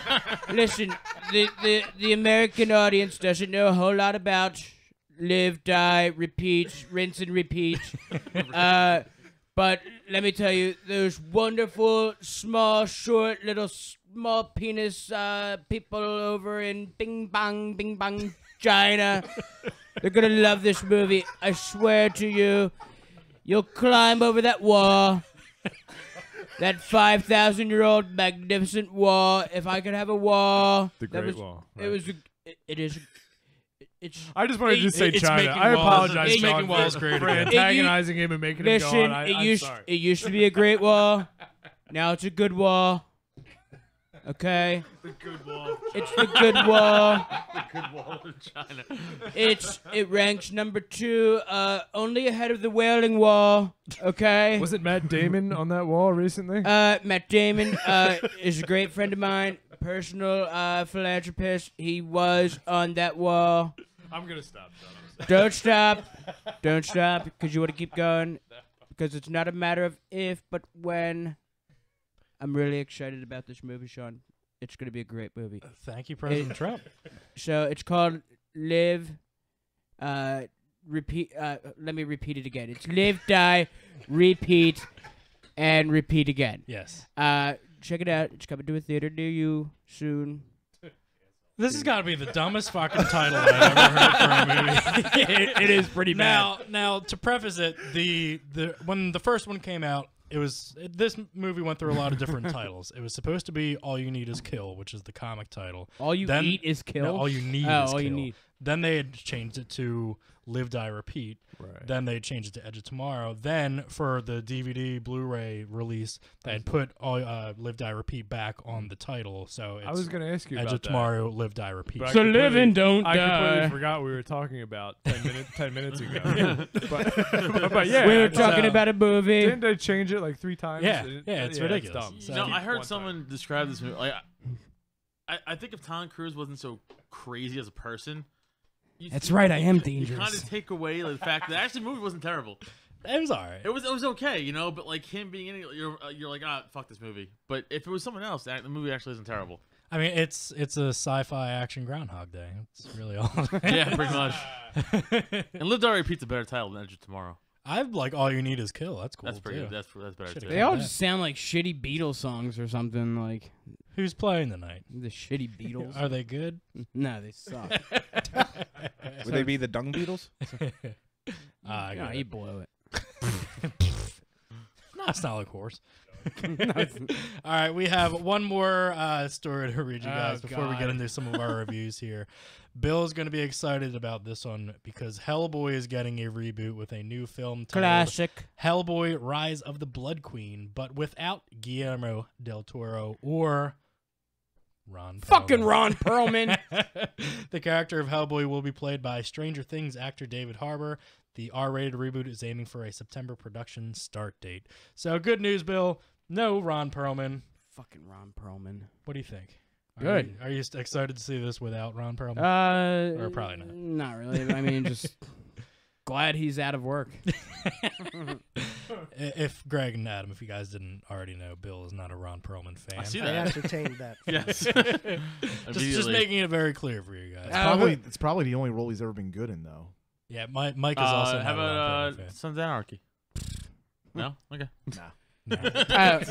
Listen, the American audience doesn't know a whole lot about Live, Die, Repeat, Rinse and Repeat. But But let me tell you, those wonderful, small, short, little, small penis people over in Bing Bang, China, they're gonna love this movie. I swear to you, you'll climb over that wall, that 5,000-year-old magnificent wall. If I could have a wall, The Great Wall. Right? It is. I just wanted to say it's China. making I walls- apologize, it's Sean, making walls for, great for again. antagonizing him and making him go Listen, on. I'm sorry. it used to be a great wall. Now it's a good wall. Okay? The good wall. It's the good wall. The good wall of China. It ranks number 2, only ahead of the Wailing Wall. Okay? Was it Matt Damon on that wall recently? Matt Damon is a great friend of mine, personal philanthropist. He was on that wall. I'm gonna stop. Don't stop. Don't stop, because you want to keep going. Because it's not a matter of if, but when. I'm really excited about this movie, Sean. It's going to be a great movie. Thank you, President Trump. So it's called Live, Repeat. Let me repeat it again. It's Live, Die, Repeat, and Repeat again. Yes. Check it out. It's coming to a theater near you soon. This has got to be the dumbest fucking title I've ever heard for a movie. It is pretty bad. Now, to preface it, when the first one came out, this movie went through a lot of different titles. It was supposed to be All You Need Is Kill, which is the comic title. All you eat is kill? No, All You Need is all Kill. you need. Then they had changed it to Live, Die, Repeat. Right. Then they changed it to Edge of Tomorrow. Then for the DVD Blu-ray release, they had put all Live, Die, Repeat back on the title. So it's I was gonna ask you Edge about of Tomorrow, Live, Die, Repeat. But I So live completely- and don't I completely die. forgot we were talking about 10 minutes ago. but yeah, We were it's, talking about a movie. Didn't they change it like 3 times? Yeah, it's ridiculous. dumb. So- You know, I heard One someone describe this movie. Like, I think if Tom Cruise wasn't so crazy as a person, That's right, I am You dangerous. kind of take away the fact that actually the movie wasn't terrible. It was all right. It was okay, you know. But like him being in it, you're like, fuck this movie. But if it was someone else, the movie actually isn't terrible. I mean, it's a sci-fi action Groundhog Day. That's really all. Yeah, pretty much. And Live, Die, Repeat's a better title than Edge of Tomorrow. I like All You Need Is Kill. That's cool. That's pretty too. good. That's better Should've too. They all Yeah. just sound like shitty Beatles songs or something. Like Who's playing tonight? the shitty Beatles. Are they good? No, they suck. Would they be the Dung Beatles? I No, get you it. blow it. No, it's not like horse. All right, we have one more story to read you guys before we get God. into some of our reviews here. Bill's going to be excited about this one because Hellboy is getting a reboot with a new film titled Classic. Hellboy Rise of the Blood Queen, but without Guillermo del Toro or Ron Perlman. Fucking Ron Perlman. The character of Hellboy will be played by Stranger Things actor David Harbour. The R-rated reboot is aiming for a September production start date. So good news, Bill. No Ron Perlman. Fucking Ron Perlman. What do you think? Good. Are you excited to see this without Ron Perlman? Or probably not. Not really. I mean, just glad he's out of work. If Greg and Adam, if you guys didn't already know, Bill is not a Ron Perlman fan. I see I that. ascertained that. Yes. just Immediately. making it very clear for you guys. It's probably the only role he's ever been good in, though. Yeah, Mike is also how not a Ron about Perlman fan. Sons of Anarchy? No? Okay.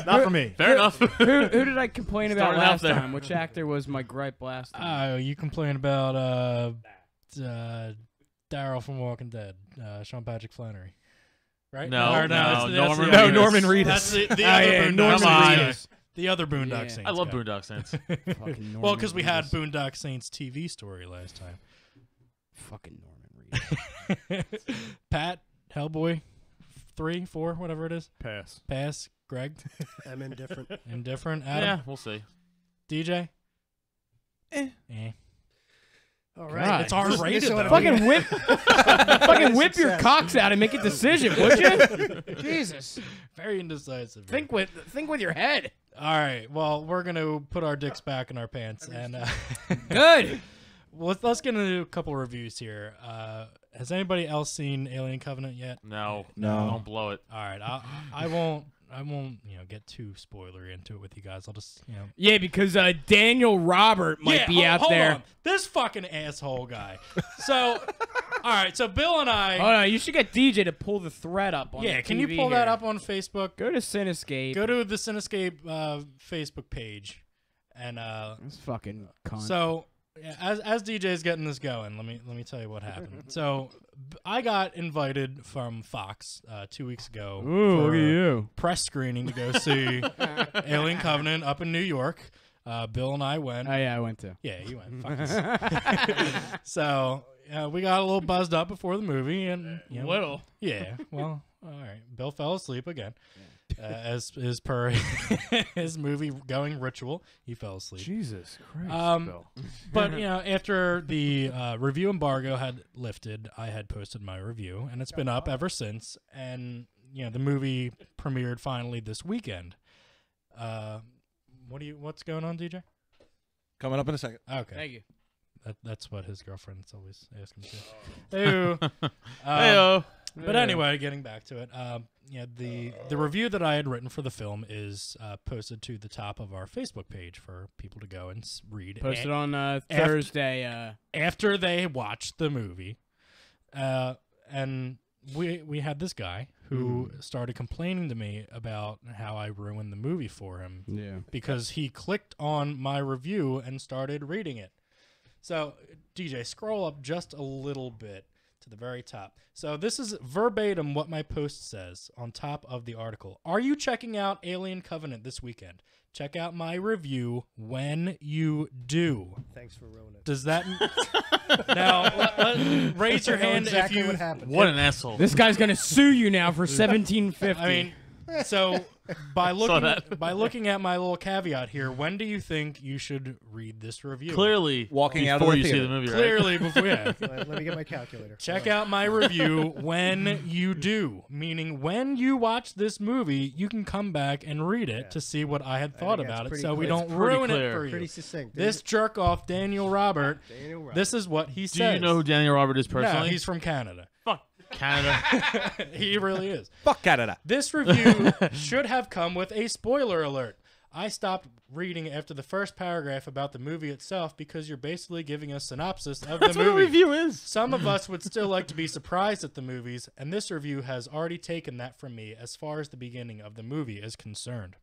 Not for me. Fair enough. Who did I complain about Started out last there. time? Which actor was my gripe last time? Oh, you complain about Daryl from Walking Dead, Sean Patrick Flannery, right? No, Or no, that's Norman the other- Reedus. Norman Reedus. That's the other yeah, Boondock Norman Saints. Reedus. The other Boondock Yeah. Saints. I love guy. Boondock Saints. Fucking Norman Well, because we had Reedus. Boondock Saints TV story last time. Fucking Norman Reedus. Pat, Hellboy, 3, 4, whatever it is. Pass. Pass. Greg, I'm indifferent. indifferent. Adam, Yeah, we'll see. DJ. All God. right. It's R-rated, This though. one- Fucking whip, fucking whip your Success. cocks out and make a decision, would you? Jesus. Very indecisive. Think with your head. All right. Well, we're gonna put our dicks back in our pants, and Good. let's get into a couple reviews here. Has anybody else seen Alien Covenant yet? No. No. Don't blow it. All right. I won't. Get too spoilery into it with you guys. I'll just, Yeah, because Daniel Robert might be out hold there. on. This fucking asshole guy. So All right, so Bill and I. Hold on, you should get DJ to pull the thread up on the can you TV pull that here. up on Facebook? Go to Cinescape. Go to the Cinescape Facebook page, and This fucking cunt. so as DJ's getting this going, let me tell you what happened. So I got invited from Fox 2 weeks ago Ooh, for look at you. press screening to go see Alien Covenant up in New York. Bill and I went. Oh yeah, I went to. Yeah, you went. Fuck us. So we got a little buzzed up before the movie, and Little. Yeah. Well, all right. Bill fell asleep again, as per his movie going ritual. He fell asleep. Jesus Christ, Bill. But after the review embargo had lifted, I had posted my review, and it's been up ever since. And the movie premiered finally this weekend. What's going on, DJ? Coming up in a second. Okay. Thank you. That's what his girlfriend's always asking to. Hey. Heyo. But anyway, getting back to it, the review that I had written for the film is posted to the top of our Facebook page for people to go and read. Posted on Thursday. After they watched the movie, and we had this guy who started complaining to me about how I ruined the movie for him. Yeah. Because he clicked on my review and started reading it. So, DJ, scroll up just a little bit to the very top. So this is verbatim what my post says on top of the article. Are you checking out Alien Covenant this weekend? Check out my review when you do. Thanks for ruining it. Does that now raise your hand exactly if you? What happened. What an asshole. This guy's gonna sue you now for $17.50. I mean, so by looking at my little caveat here, when do you think you should read this review? Clearly, Walking out of before the you see theater. the movie, right? Clearly before, yeah. Let me get my calculator. Check out my review when you do, meaning when you watch this movie, you can come back and read it to see what I had thought think about that's it, pretty so we clear. don't It's pretty ruin it clear. for you. Pretty succinct. This jerk off, Daniel Robert, this is what he Do says. you know who Daniel Robert is No, personally? he's from Canada. Fuck Canada. He really is. Fuck Canada. This review should have come with a spoiler alert. I stopped reading after the first paragraph about the movie itself because you're basically giving a synopsis of That's the what a movie. review is. Some of us would still like to be surprised at the movies, and this review has already taken that from me as far as the beginning of the movie is concerned.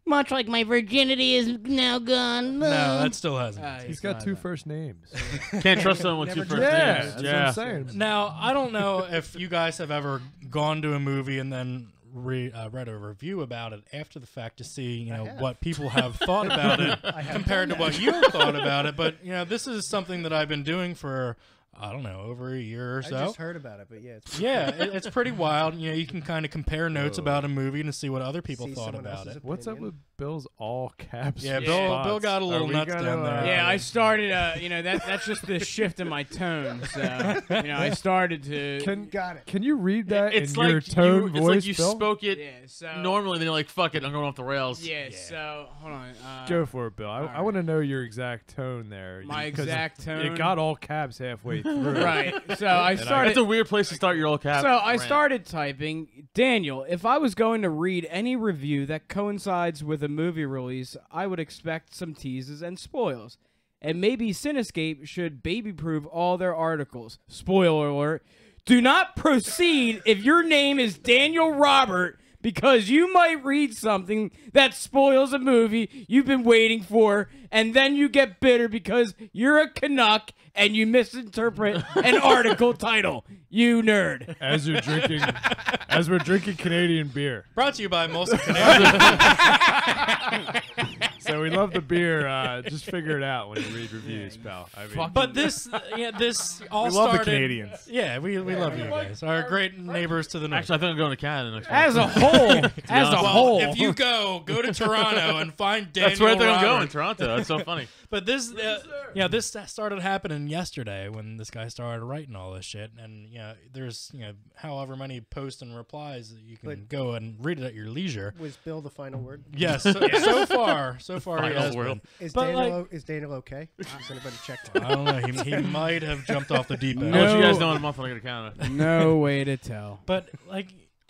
Much like my virginity is now gone. No, that still hasn't. He's got two first names. Can't trust someone with two first Yeah, names. that's what I'm saying. Now, I don't know if you guys have ever gone to a movie and then read a review about it after the fact to see, what people have thought about it compared to what you thought about it. But, this is something that I've been doing for, I don't know, over a year or so. I just heard about it, but yeah. It's pretty wild. You can kind of compare notes about a movie and see what other people See thought someone about else's it. What's up with Bill's all caps? Yeah, response? Bill got a little Are we nuts gonna, down there. Yeah, I started. That's just the shift in my tone. So I started to. Got it. Can you read that It's in like your tone it's voice, like you Bill? spoke it Yeah. So normally, then you're like, fuck it, I'm going off the rails. Yeah. So hold on. Go for it, Bill. I right. want to know your exact tone there. My 'cause exact tone? It got all caps halfway through. Right. So I started. That's a weird place to start your old cap. So I rant. started typing, Daniel, if I was going to read any review that coincides with a movie release, I would expect some teases and spoils. And maybe Cinescape should baby-proof all their articles. Spoiler alert. Do not proceed if your name is Daniel Robert, because you might read something that spoils a movie you've been waiting for, and then you get bitter because you're a Canuck and you misinterpret an article title. You nerd. As we're drinking Canadian beer. Brought to you by Molson Canadian. So we love the beer. Just figure it out when you read reviews, pal. I mean, But this all We started. love the Canadians. Yeah, we love you guys. Our great neighbors to the north. Actually, I think I'm going to Canada next As week. a whole, Well, if you go to Toronto and find Daniel That's where I think I'm Robert. going, Toronto. That's so funny. But this, this started happening yesterday when this guy started writing all this shit, and there's however many posts and replies that you can go and read it at your leisure. Was Bill the final word? Yes, so far he Final has word. been. Is But, Daniel is Daniel okay? Has anybody checked him? I don't know. He might have jumped off the deep end. I'll let you guys No. know in a month when I go to Canada. no way to tell. But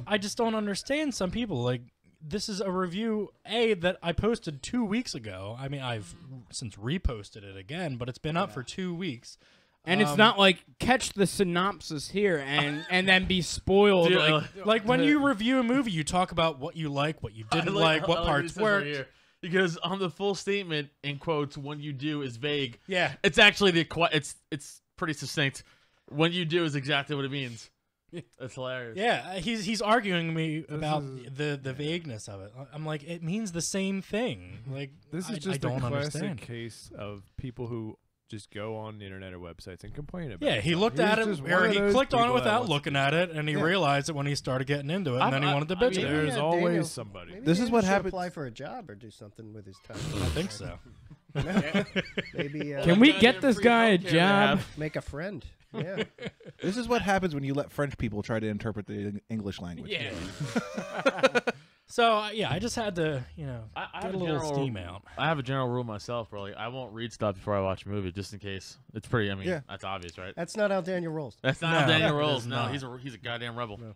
I just don't understand some people. This is a review that I posted 2 weeks ago. I mean, I've since reposted it again, but it's been up for 2 weeks. And it's not like catch the synopsis here and then be spoiled. Dude, like when you review a movie, you talk about what you like, what you didn't like, what parts worked. Right, because on the full statement, in quotes, when you do is vague. Yeah. It's actually it's pretty succinct. When you do is exactly what it means. That's hilarious. Yeah, he's arguing me about the vagueness of it. I'm like, it means the same thing. Like, This is I just don't a classic understand. case of people who just go on the internet or websites and complain about it. Yeah, he looked at it, or he clicked on it without looking at it, and he realized it when he started getting into it, and then he wanted to bitch about it. There's always somebody. Maybe This is what happens. Apply for a job or do something with his time. I think so. Maybe. Can we get this guy a job? Make a friend. Yeah. This is what happens when you let French people try to interpret the English language. Yeah. So yeah, I just had to, I get a little steam out. I have a general rule myself, bro. Like, I won't read stuff before I watch a movie, just in case. It's pretty. I mean, that's obvious, right? That's not how Daniel rolls. That's not how Daniel rolls. it's No, not. he's a goddamn rebel. So-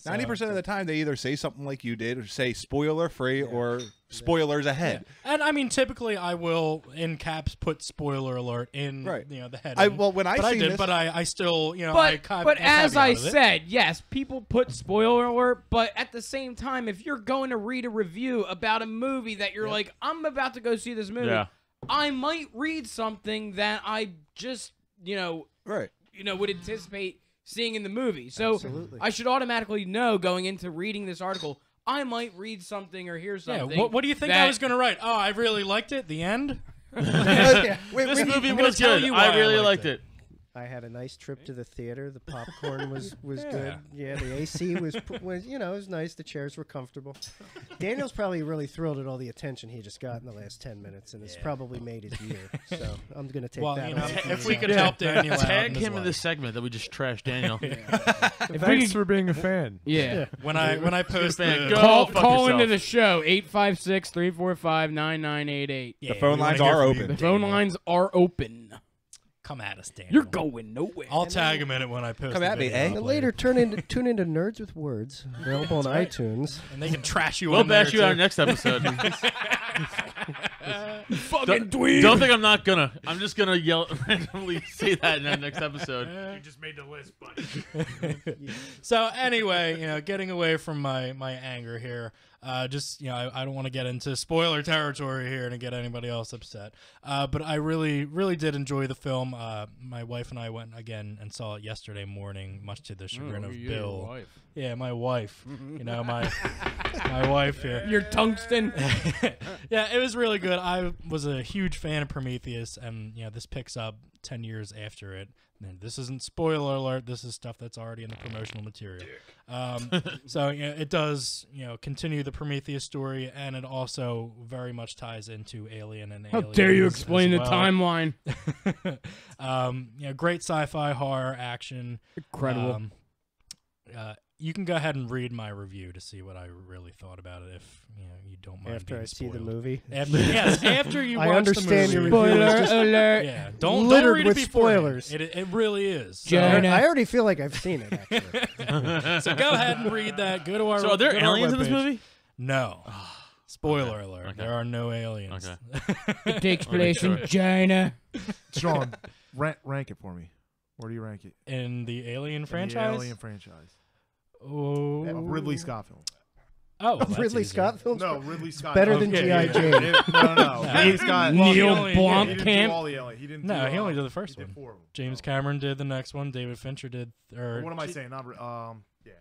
90% of the time, they either say something like you did, or say spoiler free, or spoilers ahead. And I mean, typically I will in caps put spoiler alert in the heading. When I but I seen did, this, but I still But as I caveated it. said, yes, people put spoiler alert, but at the same time, if you're going to read a review about a movie that you're like, I'm about to go see this movie, I might read something that I just, would anticipate seeing in the movie. So Absolutely. I should automatically know going into reading this article, I might read something or hear something. Yeah, what do you think I was going to write? Oh, I really liked it. The end? This movie was good. I really liked it. I had a nice trip to the theater. The popcorn was good. Yeah, the AC was it was nice. The chairs were comfortable. Daniel's probably really thrilled at all the attention he just got in the last 10 minutes, and it's probably made his year. So I'm gonna take that. If we could help Daniel out Tag in him in life. this segment that we just trashed Daniel. Thanks for being a fan. Yeah. When I post fan, the Call into the show 856-345-9988. the phone lines are open. The phone lines are open. Come at us, Daniel. You're going nowhere. I'll tag him in it when I post. Come the at me, video eh? up And later. later tune into Nerds with Words, available on iTunes. And they can trash you. We'll on there bash you out too. next episode. Fucking dweeb. Don't think I'm not gonna. I'm just gonna randomly say that in the next episode. You just made the list, buddy. So anyway, getting away from my anger here, I don't want to get into spoiler territory here and get anybody else upset. But I really, really did enjoy the film. My wife and I went again and saw it yesterday morning, much to the chagrin of Bill. Yeah, my wife. My wife here. Your tungsten. Yeah, it was really good. I was a huge fan of Prometheus, and this picks up 10 years after it. And this isn't spoiler alert. This is stuff that's already in the promotional material. So it does continue the Prometheus story, and it also very much ties into Alien and How Aliens dare you as explain the well. timeline? Great sci-fi horror action. Incredible. You can go ahead and read my review to see what I really thought about it. If you don't mind After being I see the spoiled. movie. After you watch I understand the your movie. review is Spoiler just alert. Yeah, don't littered read with it beforehand. spoilers. It really is. So, Jonah. I already feel like I've seen it, actually. so go ahead and read that. Go to our. So are there go to our aliens in this webpage. movie? No. Spoiler alert. Okay. There are no aliens. Okay. It takes place in China. Sean, rank it for me. Where do you rank it? In the Alien In franchise. the Alien franchise. Oh. A Ridley Scott film. Oh, well, that's Ridley easy. Scott films? No, Ridley Scott. Better than Okay, G.I. yeah. Jane. No. Ridley Scott. Well, he Neil only- He Blomkamp. didn't do all the Alien. He didn't. No, do, he only did the first he did one. 4 of them. James Cameron did the next one. David Fincher did. Or What am I saying? Not yeah.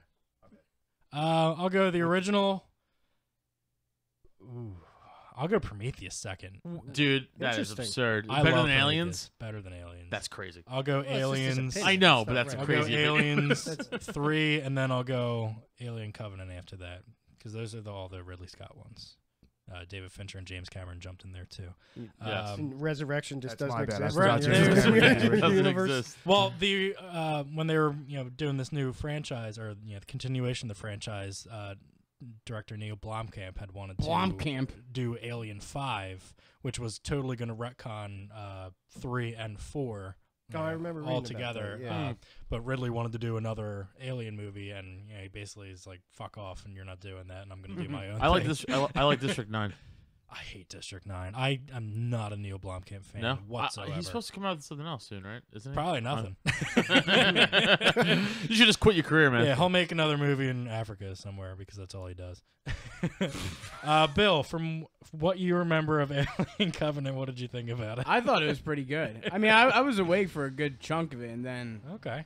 I'll go the original. Ooh, I'll go Prometheus second. Dude, that is Interesting. absurd. I Better love than Prometheus. Aliens? Better than Aliens. That's crazy. I'll go it's just his Aliens. opinion. I know, It's but not that's a right. I'll crazy go opinion. Aliens 3, and then I'll go Alien Covenant after that, because those are all the Ridley Scott ones. David Fincher and James Cameron jumped in there too. Yes. And Resurrection just That's my doesn't bad. exist. I Right, forgot there's- James Cameron. Doesn't Universe. exist. Well, the when they were doing this new franchise, or the continuation of the franchise, director Neil Blomkamp had wanted to do Alien 5, which was totally going to retcon 3 and 4. Oh, I remember reading all about together. that, yeah. But Ridley wanted to do another Alien movie, and he basically is like, "Fuck off, and you're not doing that, and I'm going to do my own." I like thing. this. I like District 9. I hate District 9. I am not a Neil Blomkamp fan No, whatsoever. he's supposed to come out with something else soon, right? Isn't he? Probably nothing. You should just quit your career, man. Yeah, he'll make another movie in Africa somewhere because that's all he does. Bill, from what you remember of Alien Covenant, what did you think about it? I thought it was pretty good. I mean, I was awake for a good chunk of it, and then Okay.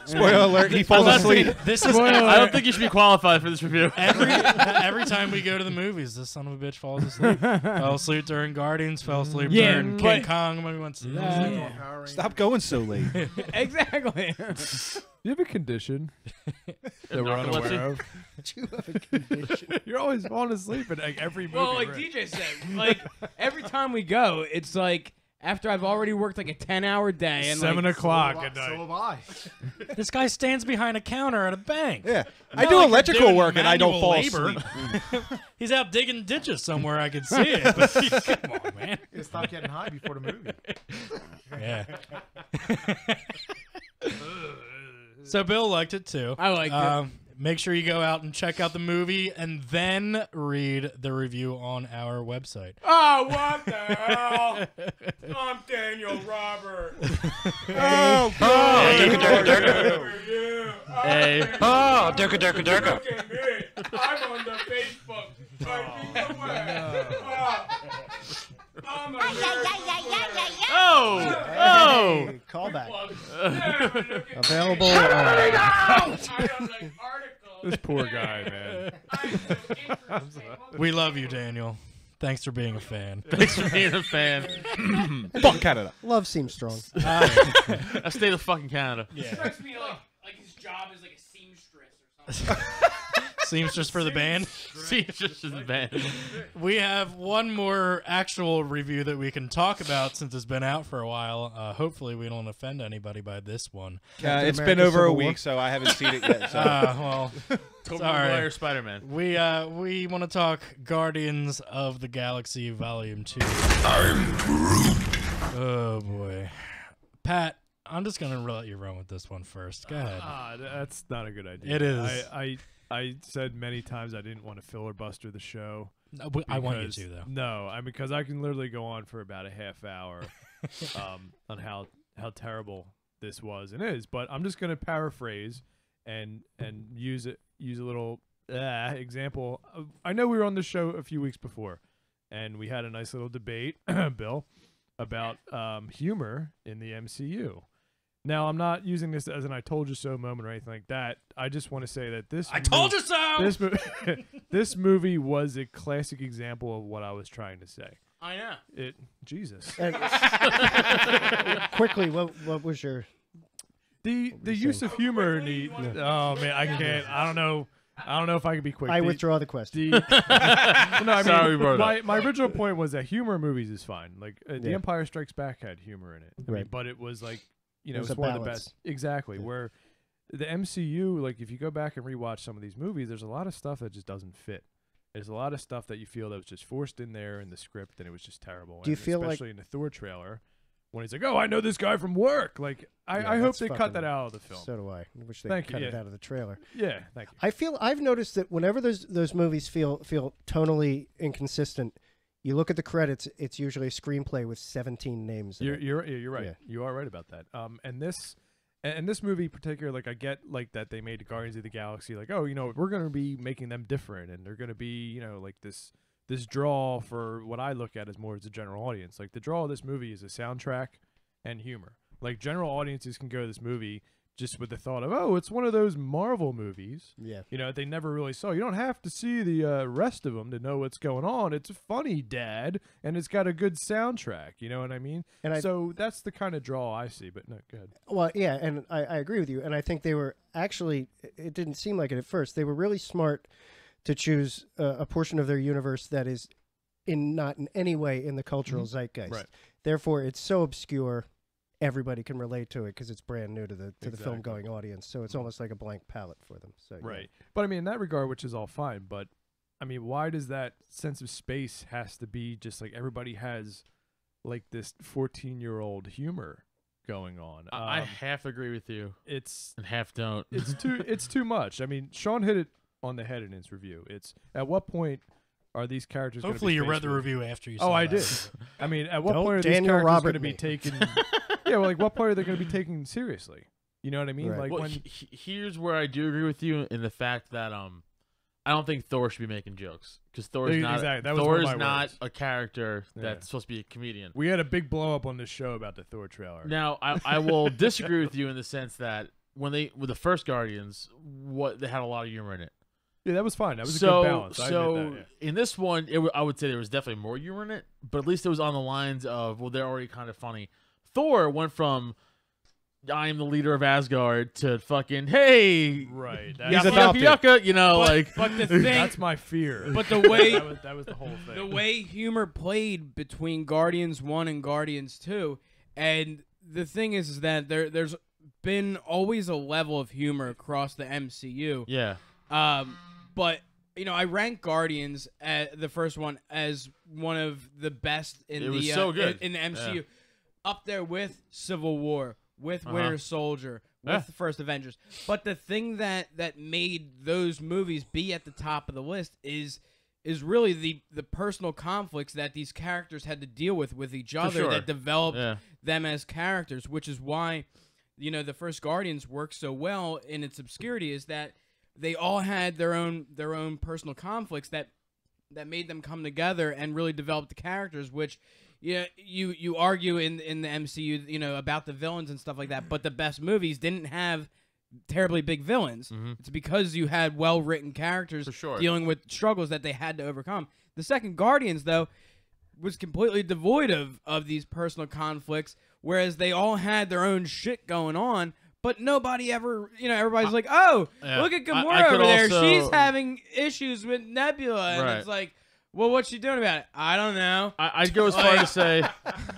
Spoiler alert, he falls asleep. This is I don't think you should be qualified for this review. every time we go to the movies, this son of a bitch falls asleep. Fell asleep during Guardians, fell asleep Yeah, during King Kong when we went to Stop going so late. Exactly. You have a condition that we're unaware of. You have a condition. You're always falling asleep in like every movie. Well, like right? DJ said, like every time we go, it's like after I've already worked like a 10-hour day and 7 like, o'clock at night. So have I. This guy stands behind a counter at a bank. Yeah, I Not do like you're electrical doing work and I don't manual fall labor. asleep. He's out digging ditches somewhere. I could see it. But come on, man. You stop getting high before the movie. Yeah. So Bill liked it too. I liked it. Make sure you go out and check out the movie and then read the review on our website. Oh, what the hell? I'm Daniel Robert. Oh, Hey. Oh, Durka, Durka, Durka. Look at me. I'm on the Facebook. I'm Oh! Hey, callback. Available. Available. This poor guy, man. We love you, Daniel. Thanks for being a fan. Thanks for being a fan. Fuck Canada. Love seems strong. I stayed in fucking Canada. Yeah. Strikes me like his job is like a seamstress or something. Seamstress for the band. See, it's just the band. We have one more actual review that we can talk about since it's been out for a while. Hopefully, we don't offend anybody by this one. It's been America over a Civil War? week, so I haven't seen it yet. So. Well, Tobey sorry. Maguire, Spider-Man. We want to talk Guardians of the Galaxy Volume 2. I'm Groot. Oh boy, Pat. I'm just gonna let you run with this one first. Go ahead. That's not a good idea. It is. I said many times I didn't want to filibuster the show. No, I want you because- to though. No, because I can literally go on for about a half hour on how terrible this was and is. But I'm just gonna paraphrase and use a little example. I know we were on the show a few weeks before, and we had a nice little debate, Bill, about humor in the MCU. Now, I'm not using this as an "I told you so" moment or anything like that. I just want to say that I told you so. This movie was a classic example of what I was trying to say. I know. Jesus. And quickly, what was your? The use of humor in the oh man, I can't. I don't know if I can be quick. I withdraw the question. No, I mean, Sorry, we brought it my original point was that humor in movies is fine. Like The Yeah. Empire Strikes Back had humor in it, I mean, Right. but it was like It was it's a one of the balance. best. Exactly. Where the MCU, like if you go back and rewatch some of these movies, there's a lot of stuff that just doesn't fit. There's a lot of stuff that you feel that was just forced in there in the script, and it was just terrible. Do you And feel like- especially in the Thor trailer, when he's like, "Oh, I know this guy from work." Like, I hope that's they cut fucking- that out of the film. So do I. I wish they Thank you, cut it yeah. out of the trailer. Yeah, thank you. I've noticed that whenever those movies feel tonally inconsistent, you look at the credits. It's usually a screenplay with 17 names. in it. You're right. Yeah. You are right about that. And this movie in particular, like I get like that they made Guardians of the Galaxy, like, oh, we're gonna be making them different, and they're gonna be, like this draw for what I look at as more as a general audience. Like the draw of this movie is a soundtrack and humor. Like general audiences can go to this movie just with the thought of, oh, it's one of those Marvel movies. Yeah. They never really saw. You don't have to see the rest of them to know what's going on. It's funny, Dad, and it's got a good soundtrack. You know what I mean? And so that's the kind of draw I see. But no, go ahead. Well, yeah, and I agree with you. And I think they were actually, it didn't seem like it at first. They were really smart to choose a portion of their universe that is not in any way in the cultural zeitgeist. Right. Therefore, it's so obscure, everybody can relate to it because it's brand new to the Exactly. film-going audience. So it's almost like a blank palette for them. So yeah. Right. But I mean, in that regard, which is all fine, but I mean, why does that sense of space has to be just like everybody has like this 14-year-old humor going on? I half agree with you It's and half don't. it's too much. I mean, Sean hit it on the head in his review. It's at what point are these characters? Hopefully, you read the review after you. Saw I that. did. I mean, at what Don't point are these Daniel characters Robert going to be me. taken? Yeah, well, like what point are they going to be taken seriously? You know what I mean? Right. Like Well, when here's where I do agree with you in the fact that I don't think Thor should be making jokes because Thor's not Exactly. That was one of Thor's my not words. a character that's Yeah. supposed to be a comedian. we had a big blow up on this show about the Thor trailer. Now, I will disagree with you in the sense that with the first Guardians, they had a lot of humor in it. Yeah, that was fine. That was so, a good balance. I So admit that, in this one, I would say there was definitely more humor in it, but at least it was on the lines of, well, they're already kind of funny. Thor went from I am the leader of Asgard to fucking hey, right. He's yucka, adopted. yucka, you know, But the thing, That's my fear. but the way that was the whole thing. the way humor played between Guardians 1 and Guardians 2, and the thing is that there's been always a level of humor across the MCU. yeah. But I rank Guardians, the first one, as one of the best in It the was so good. in the MCU, Yeah. up there with Civil War, with Winter Soldier, with Yeah. the first Avengers. But the thing that made those movies be at the top of the list is really the personal conflicts that these characters had to deal with each other sure. that developed Yeah. them as characters, which is why the first Guardians worked so well in its obscurity, is that they all had their own personal conflicts that made them come together and really develop the characters, which you argue in the MCU about the villains and stuff like that, but the best movies didn't have terribly big villains. It's because you had well-written characters For sure. dealing with struggles that they had to overcome. The second Guardians, though, was completely devoid of these personal conflicts, whereas they all had their own shit going on, but nobody ever, everybody's like, oh, Yeah. look at I Gamora could over there. also- She's having issues with Nebula. And Right. it's like, well, what's she doing about it? I don't know. I'd go as far to say,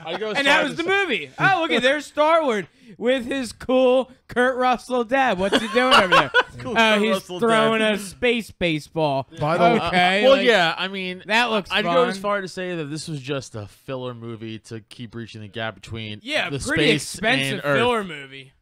And that was the movie. Oh, look at there's Star-Lord with his cool Kurt Russell dad. What's he doing over there? Kurt He's Russell throwing dad. a space baseball. By the way, Okay. well, like, yeah, I mean, that looks I'd fun. go as far to say that this was just a filler movie to keep reaching the gap between Yeah, the pretty space expensive and Earth. filler movie.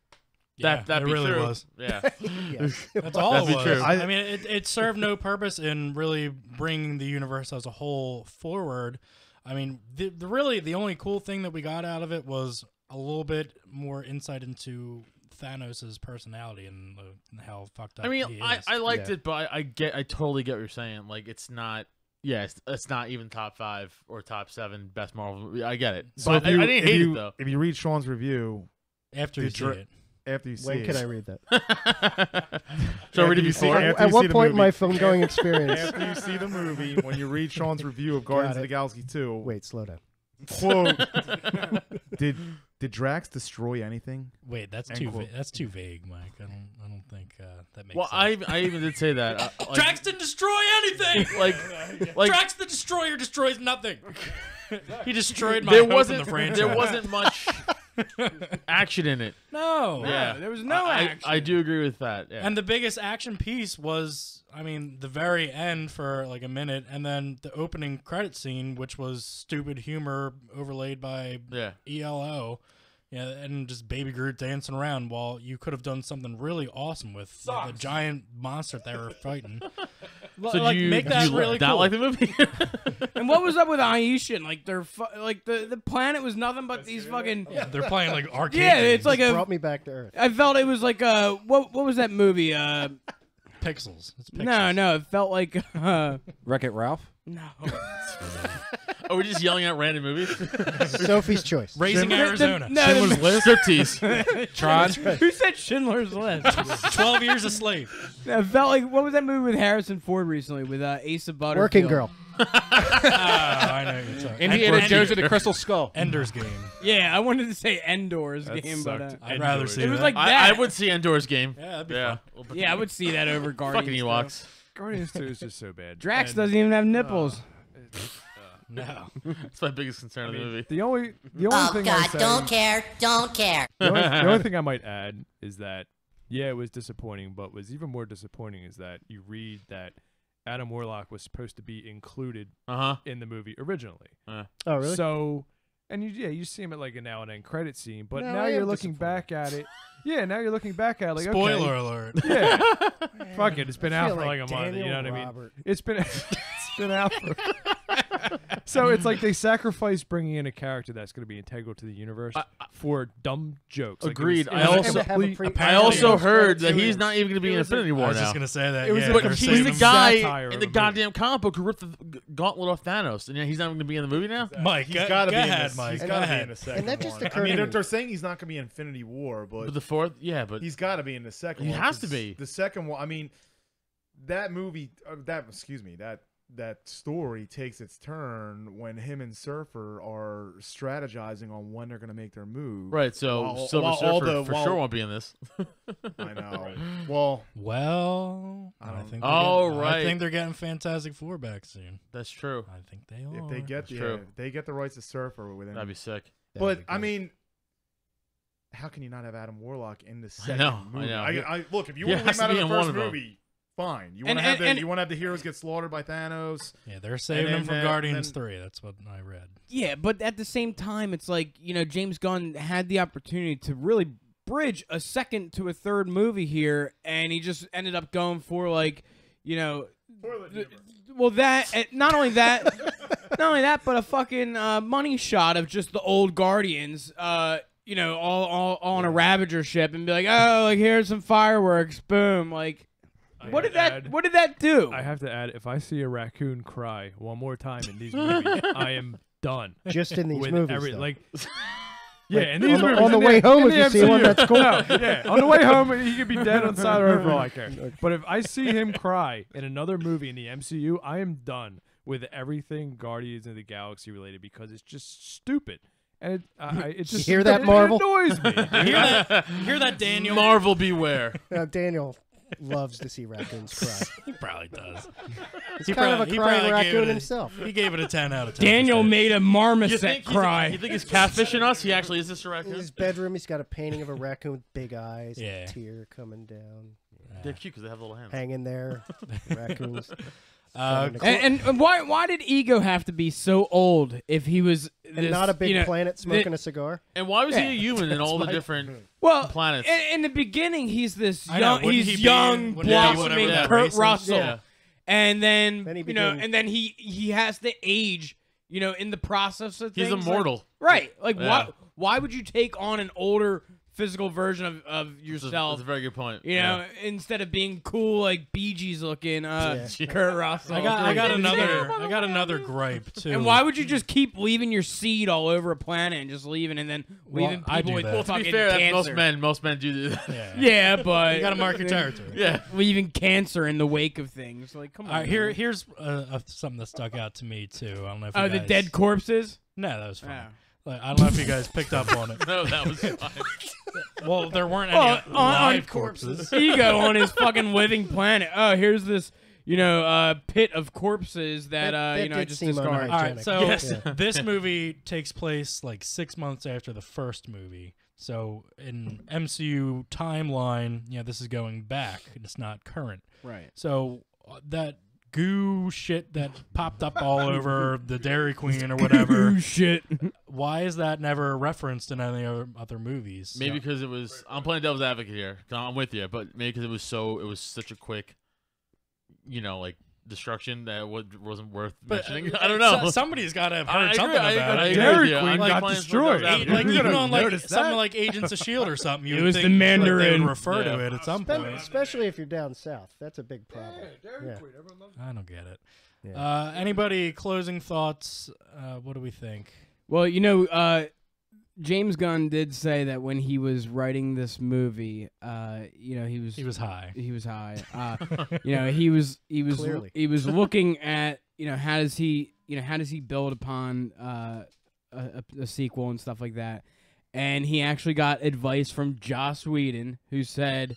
Yeah, That'd it be really true. was. Yeah. Yes. That's all That'd it be was. true. I mean, it served no purpose in really bringing the universe as a whole forward. I mean, the only cool thing that we got out of it was a little bit more insight into Thanos' personality and how fucked up I mean, he is. I liked Yeah. it, but I totally get what you're saying. Like, it's not. Yeah, it's not even top 5 or top 7 best Marvel movie. I get it. so But if you, I didn't if hate you, it though. If you read Sean's review After you the see dra- it. after you see When it, can I read that? So read it you see- before. after At you what see the point in movie. my film going experience? after you see the movie, when you read Sean's review of Guardians Got of the it. Galaxy 2, Wait, slow down. quote, did Drax destroy anything? Wait, that's End too quote. that's too vague, Mike. I don't think that makes Well, sense. I even did say that. Like, Drax didn't destroy anything. like Drax the Destroyer destroys nothing. He destroyed my there hope wasn't in the franchise. there wasn't much action in it. No. Yeah, there was no action. I do agree with that. Yeah. And the biggest action piece was, I mean, the very end for like a minute, and then the opening credit scene, which was stupid humor overlaid by yeah. ELO. Yeah, and just Baby Groot dancing around while you could have done something really awesome with the giant monster they were fighting. So like, do you, make do that you really not cool. like the movie? And what was up with Aisha? And, like the planet was nothing but these fucking. Yeah, they're playing like arcade. Yeah, games. it's like a. Brought me back to Earth. I felt it was like a what was that movie? pixels. It's pixels. No, it felt like Wreck-It Ralph? no. Are we just yelling out random movies? Sophie's Choice. Raising Arizona. No, Striptease. Tron? who said Schindler's List? 12 Years a Slave. No, it felt like what was that movie with Harrison Ford recently with Asa Butterfield? Working Girl. I know what you're talking. Indiana And- Jones and the Crystal Skull. Ender's Game. Yeah, I wanted to say Endor's That game, but sucked. I'd rather see it was that. like I that. would see Endor's game. Yeah, that'd be Yeah. fun. Yeah, I would see that over Guardians. Fucking Ewoks. Guardians 2 is just so bad. Drax And doesn't even have nipples. No. That's my biggest concern in the movie. The only Oh, thing I God, say, don't care, don't care. the only thing I might add is that yeah, it was disappointing, but was even more disappointing is that you read that Adam Warlock was supposed to be included in the movie originally. Oh, really? So, and you see him at like a now and then credit scene, but No, now I you're am looking disappointed. back at it. Yeah, now you're looking back at it like, Spoiler okay, alert. Yeah. Fuck it. It's been I out feel for like a month. Daniel You know what Robert. I mean? It's been out for. So it's like they sacrifice bringing in a character that's going to be integral to the universe for dumb jokes. Agreed. Like, I also heard that he's not even going to be in Infinity War now. I was just going to say that. It was but he's the guy in the goddamn comic book who ripped the gauntlet off Thanos, and he's not going to be in the movie now. Mike, he's got to be ahead, in Mike. He's got to be in the second And that just one. occurred to me. they're saying he's not going to be in Infinity War, but the fourth, yeah, but he's got to be in the second he one. He has to be. The second one. I mean, that movie. That story takes its turn when him and Surfer are strategizing on when they're going to make their move. Right, so Silver Surfer for sure won't be in this. I know. Well, I think. Right. I think they're getting Fantastic Four back soon. That's true. I think they are. If they get they get the rights to Surfer with him, that'd be sick. But I mean, how can you not have Adam Warlock in the second movie? I know. Look, if you want to leave him out of the first movie. Fine. You want to have the heroes get slaughtered by Thanos. Yeah, they're saving them for Guardians 3. That's what I read. Yeah, but at the same time, it's like, James Gunn had the opportunity to really bridge a second to a third movie here, and he just ended up going for like, well, not only that, but a fucking money shot of just the old Guardians, all on a Ravager ship, and be like, oh, like here's some fireworks, boom, like. What did that do? I have to add, if I see a raccoon cry one more time in these movies, I am done. Just in these movies, yeah, in these movies. On the way home, if you see one, that's cool. Yeah, on the way home, he could be dead on the side of the road for all I care. But if I see him cry in another movie in the MCU, I am done with everything Guardians of the Galaxy related because it's just stupid. And it just hear that, Marvel? It annoys me. hear that, Daniel? Marvel, beware. Daniel loves to see raccoons cry. He probably does. He's kind of a crying raccoon himself. He gave it a 10 out of 10. Daniel made a marmoset cry. You think he's catfishing us? He actually is just a raccoon? In his bedroom, he's got a painting of a raccoon with big eyes, a tear coming down. They're cute because they have little hands. Hanging there, raccoons. And why did Ego have to be so old if he was and not a big planet smoking a cigar? And why was he a human in all the different planets? In the beginning, he's this young, blossoming Kurt Russell, and then he has to age, in the process of things. He's immortal, right? Like why would you take on an older physical version of yourself? That's a very good point. Instead of being cool like Bee Gees looking, Kurt Russell. I got another gripe too. And why would you just keep leaving your seed all over a planet and just leaving and then leaving people with fucking to be fair, cancer? Most men do that. Yeah, but you got to mark your territory. Yeah, leaving cancer in the wake of things. Like, come on. Here's something that stuck out to me too. I don't know if you the dead corpses. No, that was fine. Like, I don't know if you guys picked up on it. No, that was fine. Well, there weren't any live corpses. Ego on his fucking living planet. Oh, here's this, pit of corpses that I just discarded. All right, so this movie takes place like 6 months after the first movie. So in MCU timeline, this is going back. It's not current. Right. So that goo shit that popped up all over the Dairy Queen or whatever. Goo shit. Why is that never referenced in any other movies? Maybe because it was. I'm playing devil's advocate here. I'm with you, but maybe because it was such a quick, destruction that wasn't worth mentioning. I don't know. Somebody's got to have heard something about it. Dairy Queen got destroyed. Even on something like Agents of S.H.I.E.L.D. or something, you would think the Mandarin. They would refer to it at some point. Especially if you're down south. That's a big problem. Dairy Queen. Everyone loves I don't get it. Yeah. Anybody closing thoughts? What do we think? Well, James Gunn did say that when he was writing this movie, he was high. He was high. He was Clearly. he was looking at how does he build upon a sequel and stuff like that, and he actually got advice from Joss Whedon, who said,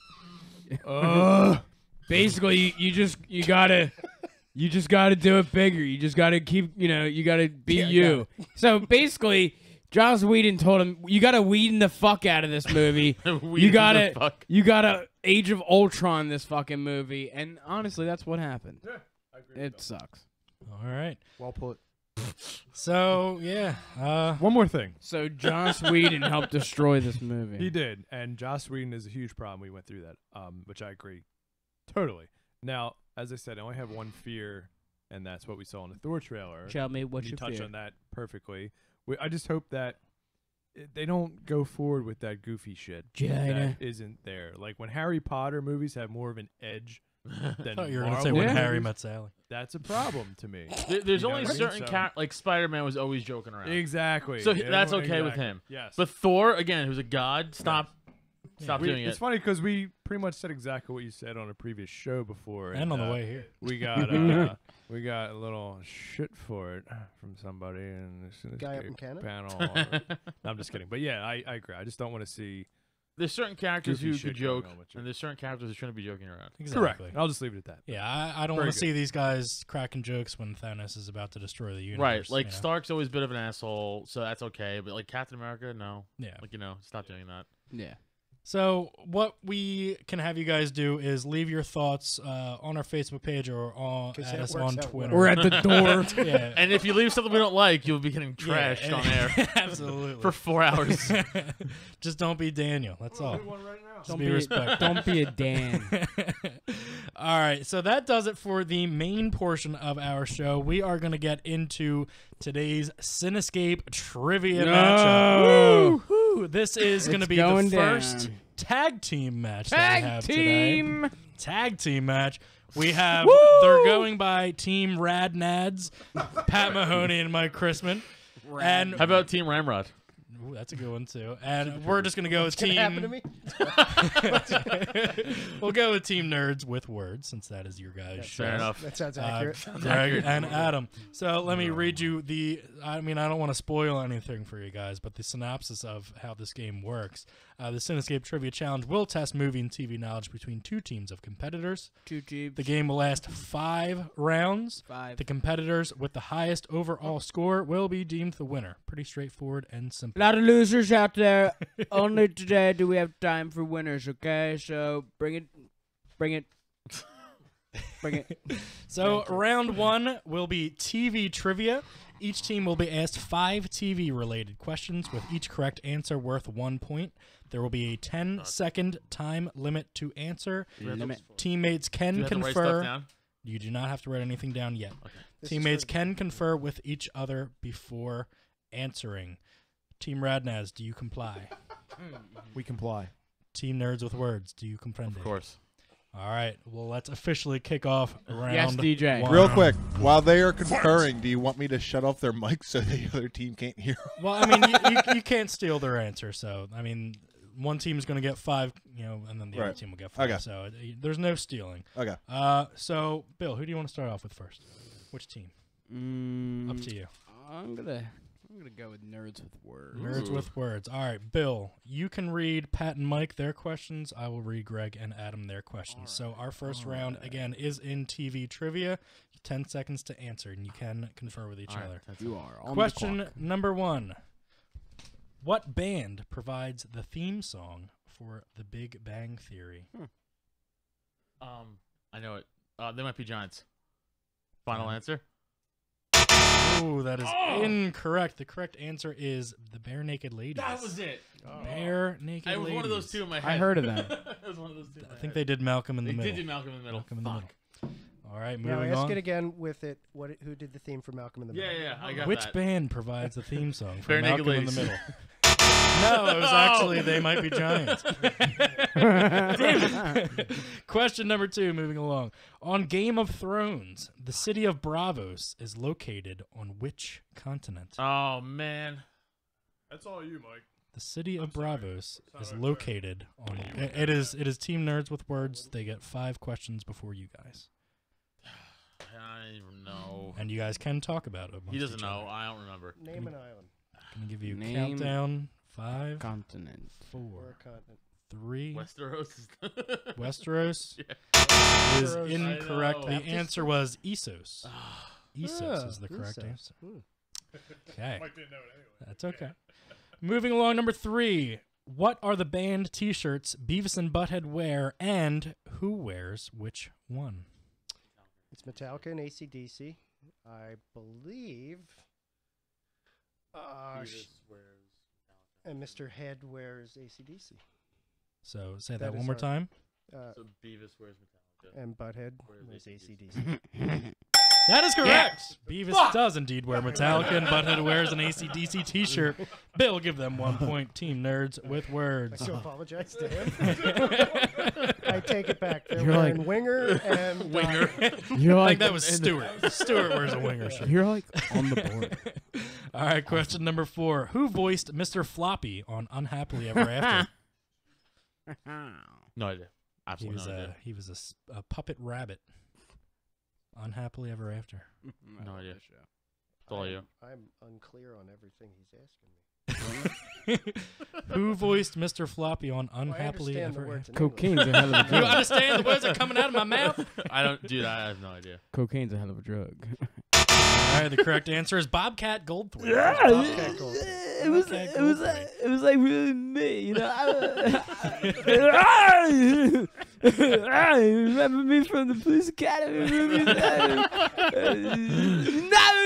basically you just gotta do it bigger. You just gotta keep you gotta be you. So basically. Joss Whedon told him, "You gotta Whedon the fuck out of this movie. you gotta Age of Ultron this fucking movie." And honestly, that's what happened. Yeah, I agree. It sucks. All right. Well put. So yeah, One more thing. So Joss Whedon helped destroy this movie. He did, and Joss Whedon is a huge problem. We went through that, which I agree totally. Now, as I said, I only have one fear, and that's what we saw in the Thor trailer. Tell me what you you touched fear. on that perfectly. I just hope that they don't go forward with that goofy shit China. that isn't there. Like when Harry Potter movies have more of an edge than I thought you were going to Marvel say when Yeah. Harry movies, met Sally. that's a problem to me. There's You know only what I mean? certain So- like Spider-Man was always joking around. Exactly. So Yeah, that's okay with exactly. him. Yes. But Thor, again, who's a god, stop doing It's it. funny because we pretty much said exactly what you said on a previous show before, And on the way here. we got a little shit for it from somebody in the Guy up in Cinescape Canada? panel. No, I'm just kidding, but yeah, I agree. I just don't want to see. There's certain characters Goofy who shit could joke, going on with you. and there's certain characters who shouldn't be joking around. Exactly. Correct. I'll just leave it at that. Yeah, I don't Very want to good. see these guys cracking jokes when Thanos is about to destroy the universe. Right, like you know? Stark's always a bit of an asshole, so that's okay. But like Captain America, no. Yeah. Like stop doing that. Yeah. So what we can have you guys do is leave your thoughts on our Facebook page or at 'Cause that us works on out Twitter. well. Or at the door. Yeah. And if you leave something we don't like, you'll be getting trashed Yeah, on air Absolutely. for 4 hours. Just don't be Daniel. That's all. Just Don't be be respectful. Don't be a Dan. All right, so that does it for the main portion of our show. We are going to get into today's Cinescape Trivia matchup. Woo! This is going to It's be the going first down. tag team match that we Tag have team. today. Tag team match. We have, they're going by Team Rad Nads, Pat Mahoney and Mike Christman. And How about Team Ramrod? ooh, that's a good one too. And we're just gonna go with Can team. it happen to me? We'll go with Team Nerds with Words, since that is your guys' show. Fair enough. That sounds accurate. Greg and Adam. So let me read you I don't want to spoil anything for you guys, but the synopsis of how this game works. The Cinescape Trivia Challenge will test movie and TV knowledge between two teams of competitors. Two teams. The game will last 5 rounds. 5. The competitors with the highest overall score will be deemed the winner. Pretty straightforward and simple. A lot of losers out there. Only today do we have time for winners, okay? So bring it. Bring it. Bring it. So round 1 will be TV trivia. Each team will be asked 5 TV-related questions, with each correct answer worth 1 point. There will be a 10-second time limit to answer. Teammates Do can you have to write confer. stuff down? You do not have to write anything down yet. This is Teammates for- can confer with each other before answering. Team Rad Nads, do you comply? We comply. Team Nerds with Words, do you comprende? Of course. All right. Well, let's officially kick off round Yes, DJ. 1. Real quick, while they are conferring, do you want me to shut off their mics so the other team can't hear? Well, I mean, you can't steal their answer. So, I mean, one team is going to get 5, and then the other Right. team will get 5. Okay. So there's no stealing. Okay. So, Bill, who do you want to start off with first? Which team? Up to you. I'm gonna go with Nerds with Words. Nerds with Words. All right, Bill, you can read Pat and Mike their questions. I will read Greg and Adam their questions. So our first round, again, is in TV trivia. 10 seconds to answer, and you can confer with each other. You are on Question the clock. number 1. What band provides the theme song for The Big Bang Theory? I know it. They might be Giants. Final answer. Oh, that is incorrect. The correct answer is the Bare Naked Ladies. That was it. Bare Naked It was Ladies. one of those two in my head. I heard of that. It was one of those two. in my I think head. they did Malcolm in the They Middle. did do Malcolm in the Middle. Malcolm in the Fuck. Middle. All right, Now moving ask on. it again with it. Who did the theme for Malcolm in the Middle? Yeah, I got Which that. band provides the theme song for Bare Naked Malcolm in the Ladies. Middle? No, it was actually They Might Be Giants. Question number 2, moving along. On Game of Thrones, the city of Bravos is located on which continent? Oh man. That's all you, Mike. The city of Bravos is located on. It is Team Nerds with Words. They get 5 questions before you guys, I don't even know. and you guys can talk about it. He amongst doesn't each know. other. I don't remember. Name an island I'm gonna give you a Name countdown. 5, Continent. 4, or a continent. 3. Westeros. Westeros Yeah. is Westeros. incorrect. I know. The answer was Essos. Essos is the Ah, correct Essos. answer. Hmm. Okay, Mike didn't know it anyway. that's okay. Moving along, number 3. What are the band T-shirts Beavis and Butthead wear, and who wears which one? It's Metallica and AC/DC. I believe And Mr. Head wears AC/DC. So say that one more time. So Beavis wears Metallica. And Butthead wears AC/DC. That is correct. Beavis does indeed wear Metallica, and Butthead wears an AC/DC T-shirt. Bill, give them 1 point. Team Nerds with words. I so apologize to him. I take it back. They're You're wearing like- Winger and Winger. You're I like think that was Stewart. Stewart wears a Winger shirt. You're like on the board. All right, question number 4. Who voiced Mr. Floppy on Unhappily Ever After? No idea. Absolutely no idea. He was a puppet rabbit. Unhappily Ever After. No idea. It's all you. I'm unclear on everything he's asking me. Who voiced Mr. Floppy on I Unhappily understand the Ever words After? in Cocaine's a hell of a You drug. understand the words that are coming out of my mouth? I don't, dude. I have no idea. Cocaine's a hell of a drug. All right, the correct answer is Bobcat Goldthwait. Bobcat Goldthwait. It was like really me, you know. Remember me from the police academy?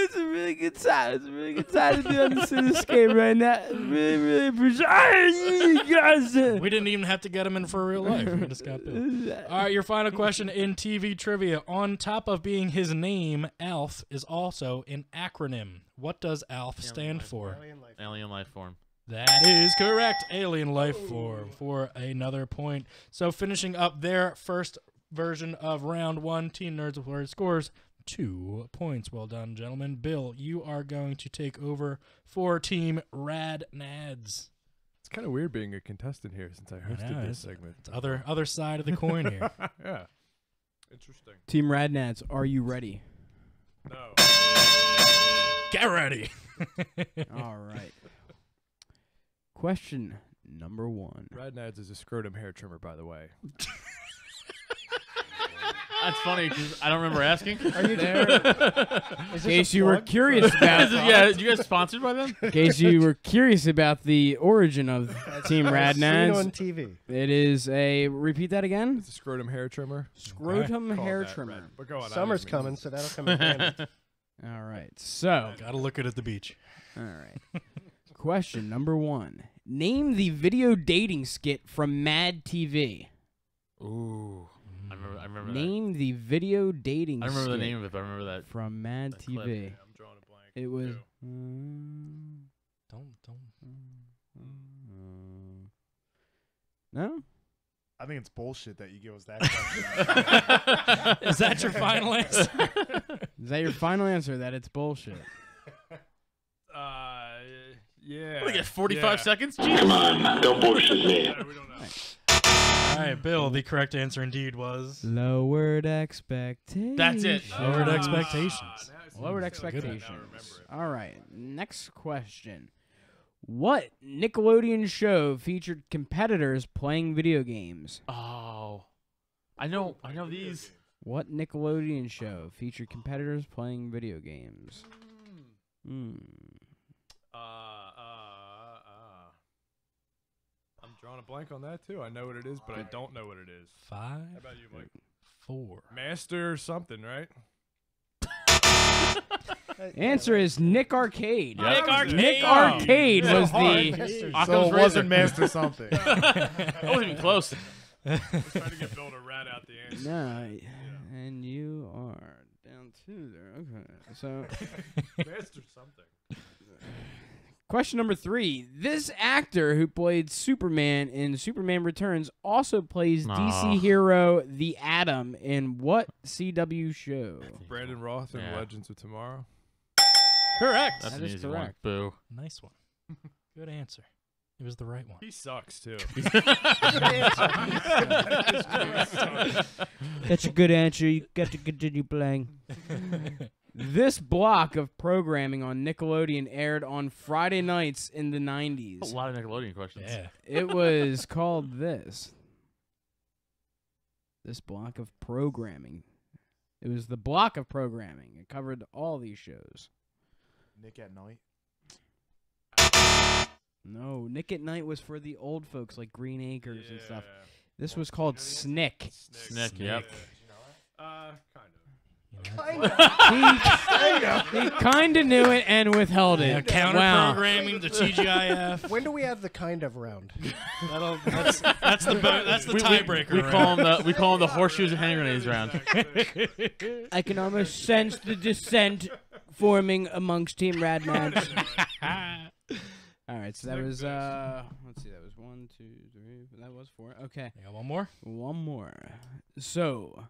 It's a really good time. It's a really good time to be on the Cinescape right now. Really, really appreciate you guys. We didn't even have to get him in for real life. We just got Bill. All right, your final question in TV trivia. On top of being his name, ALF is also an acronym. What does ALF stand for? Alien life form. That is correct. Alien life form for another point. So finishing up their first version of round 1, Team Nerds with Words scores 2 points. Well done, gentlemen. Bill, you are going to take over for Team Rad Nads. It's kind of weird being a contestant here since I hosted this segment. It's other side of the coin here. Yeah. Interesting. Team Rad Nads, are you ready? No. Get ready. All right. Question number 1. Rad Nads is a scrotum hair trimmer, by the way. That's funny because I don't remember asking. Are you there? In case you were curious about, Yeah, you guys sponsored by them? in case you were curious about the origin of Team Rad Seen on Nads, TV. it is a. Repeat that again. It's a scrotum hair trimmer. Scrotum Called hair that, trimmer. Rad. But go on. Summer's I coming, so that'll come in handy. All right. So, Gotta look good at the beach. all right. Question number 1. Name the video dating skit from Mad TV. Ooh. I remember that. Name the video dating I remember skit the name of it, but I remember that. from Mad that TV. clip. I'm drawing a blank. It was. Don't. No? I think it's bullshit that you give us that question. Is that your final answer? Is that your final answer? That it's bullshit. Yeah. We get 45 seconds? Come on, don't bullshit me. We don't know. All right, Bill, the correct answer indeed was Lowered expectations. That's it. Lowered Expectations. Lowered That's a good one. expectations. All right. Next question. What Nickelodeon show featured competitors playing video games? Oh. I know these. What Nickelodeon show featured competitors playing video games? I'm drawing a blank on that too. I know what it is, but I don't know what it is. 5, How about you, Mike? 4. Master something, right? Answer is Nick Arcade. Yep. Nick Arcade. Nick Arcade was So the. it wasn't Master something. That wasn't even close. I was trying to get Bill to rat out the answer. No, and you are down 2 there. Okay, so Master something. question number 3. This actor who played Superman in Superman Returns also plays DC hero The Atom in what CW show? Brandon Roth in Yeah. Legends of Tomorrow. Correct. That's That an is easy correct. one. Boo. Nice one. Good answer. It was the right one. He sucks too. That's a good answer. You got to continue playing. This block of programming on Nickelodeon aired on Friday nights in the A 90s. lot of Nickelodeon questions. Yeah. It was called this. This block of programming. It was the block of programming. It covered all these shows. Nick at Night. No, Nick at Night was for the old folks like Green Acres and stuff. This was called Snick. Snick, yep. Kind of. He kind of knew it and withheld it. Counter Wow. programming the TGIF. When do we have the kind of round? That's the tiebreaker. We call him the horseshoes and hand grenades round. I can almost sense the dissent forming amongst Team Rad Nads. All right, so that was let's see, that was 1, 2, 3. That was 4. Okay, You got one more? one more. So,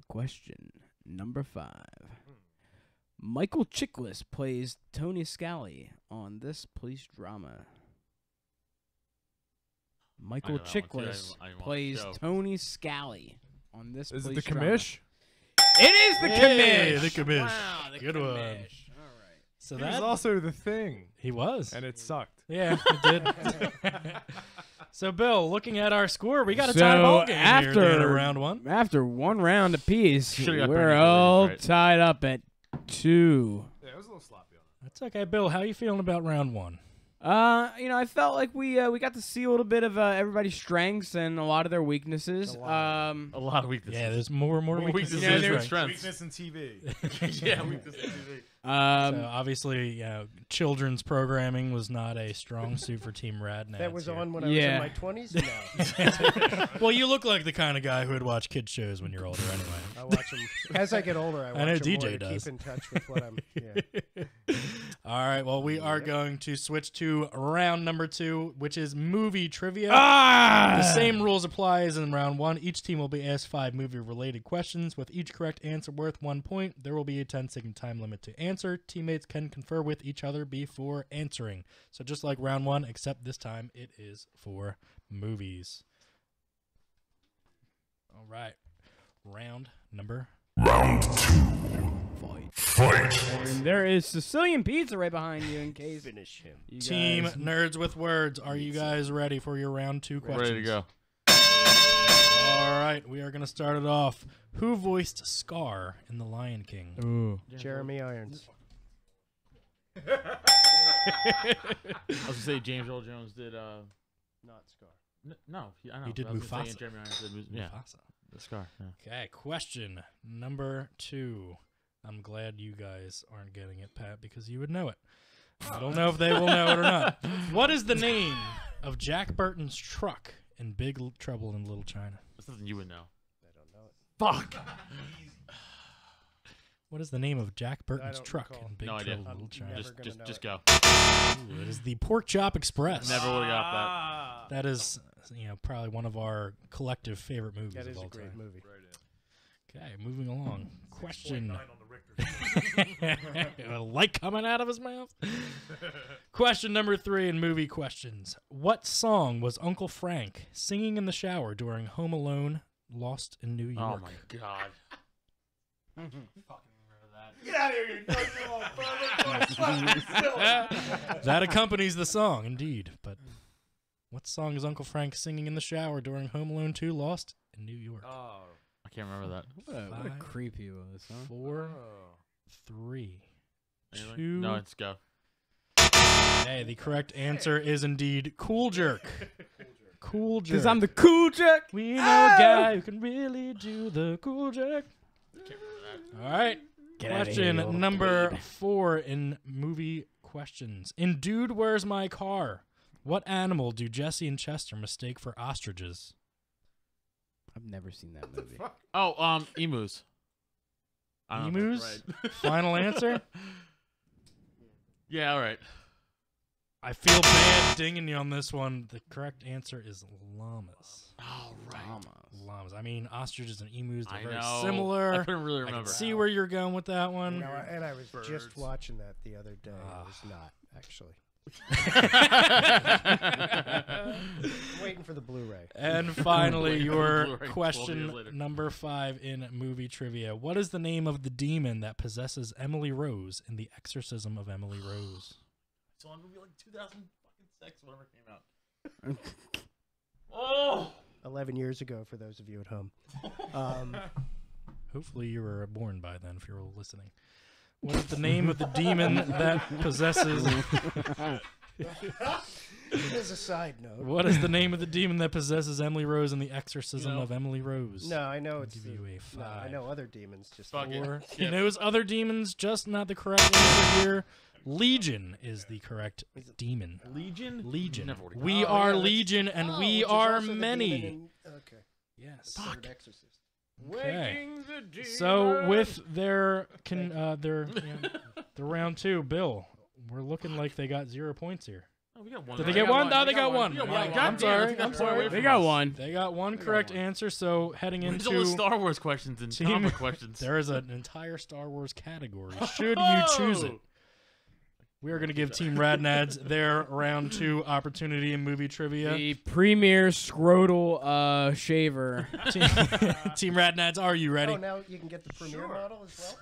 question number 5. Michael Chiklis plays Tony Scally on this police drama. Michael that one, too. Chiklis I didn't watch plays the show. Tony Scally on this Is it police the drama. commish? It is the Hey, commish. the commish. Wow, the Good commish. one. All right. So He was that also the thing, he was. and it sucked. Yeah, it did. So, Bill, looking at our score, we got a So tie ball game here at the end of after round one. After one round apiece, Should've got we're Bernie all Sanders, right? tied up at 2. Yeah, it was a little sloppy on it. That's okay, Bill. How you feeling about round one? I felt like we got to see a little bit of everybody's strengths and a lot of their weaknesses. A lot of weaknesses. Yeah, there's more weaknesses weaknesses. than Right. strengths. Weakness in TV. Yeah, weakness in TV. So obviously, children's programming was not a strong suit for Team Rad Nads. That was here. on when I was in my 20s? No. Well, you look like the kind of guy who would watch kids shows when you're older anyway. I watch them. As I get older, I watch I know them DJ more to does. keep in touch with what I'm... Yeah. All right, well, we are going to switch to round number 2, which is movie trivia. The same rules apply as in round 1. Each team will be asked 5 movie-related questions, with each correct answer worth 1 point. There will be a 10-second time limit to answer. Teammates can confer with each other before answering. So just like round 1, except this time it is for movies. All right, round number... Round 2. Fight. And there is Sicilian Pizza right behind you in case. Finish him. You Team guys- Nerds with Words, are you guys ready for your round 2 questions? Ready to go. All right, we are going to start it off. Who voiced Scar in The Lion King? Ooh. Jeremy Irons. I was gonna say James Earl Jones did. Not Scar. No, I know. He did but I was gonna say Mufasa. Jeremy Irons did yeah, Mufasa. the Scar. Yeah. Okay, question number 2. I'm glad you guys aren't getting it, Pat, because you would know it. I don't know if they will know it or not. What is the name of Jack Burton's truck in Big Trouble in Little China? That's something you would know. I don't know it. Fuck. What is the name of Jack Burton's don't truck recall. in Big No idea. Trouble in Little China? never gonna know Just it. go. Ooh, it is the Pork Chop Express. Never would have got That is, probably one of our collective favorite movies That of is all a great time. movie. Okay, moving along. Question. A light coming out of his mouth. Question number 3 in movie questions. What song was Uncle Frank singing in the shower during Home Alone Lost in New that. Oh York? my god. Get out of here, That accompanies the song, indeed. But what song is Uncle Frank singing in the shower during Home Alone 2 Lost in New York? Oh, I can't remember that. What a 5, creep he was, huh? 4, 3, Anything? 2. No, let's go. Hey, the correct answer is indeed Cool Jerk. Cool Jerk. Because I'm the cool jerk. We know a guy who can really do the cool jerk. All right. Get outta here, Question you little number dweeb. 4 in movie questions. In Dude, Where's My Car? What animal do Jesse and Chester mistake for ostriches? I've never seen that movie. Oh, emus. I don't know if Emus? that's right. Final answer? Yeah, all right. I feel bad dinging you on this one. The correct answer is llamas. All right. Llamas. I mean, ostriches and emus, they're I very know. similar. I couldn't really I can remember. see where you're going with that one. No, and I was just Birds. watching that the other day. I was not, actually. I'm waiting for the Blu-ray. And finally, Waiting for the your Blu-ray 12 question years later. number 5 in movie trivia. What is the name of the demon that possesses Emily Rose in The Exorcism of Emily Rose? It's on movie like 2006, whatever came out. Oh! 11 years ago, for those of you at home. Hopefully you were born by then if you're listening. What is the name of the demon that possesses? As a side note. What is the name of the demon that possesses Emily Rose in The Exorcism of Emily Rose? No, I know it's. Give you a 5. No, I know other demons. Just 4. He knows other demons, just not the correct answer here. Legion is the correct demon. Legion? Legion. Never would've We got it. are Legion, and we which is are also the many. demon in- okay. Yes. Third Exorcist. Okay. So with their the round 2, Bill, we're looking like they got 0 points here. Oh, we got one. Did they get one? No, they got one. We got one. I'm God sorry. damn, I'm sorry. They got one. They got one correct answer. So heading Where's all the into Star Wars questions and Team- comic questions. there is an entire Star Wars category. Should you choose it? We are going to give Team Rad Nads their round 2 opportunity in movie trivia. The premier scrotal shaver. Team Rad Nads, are you ready? Oh, now you can get the premiere model as well.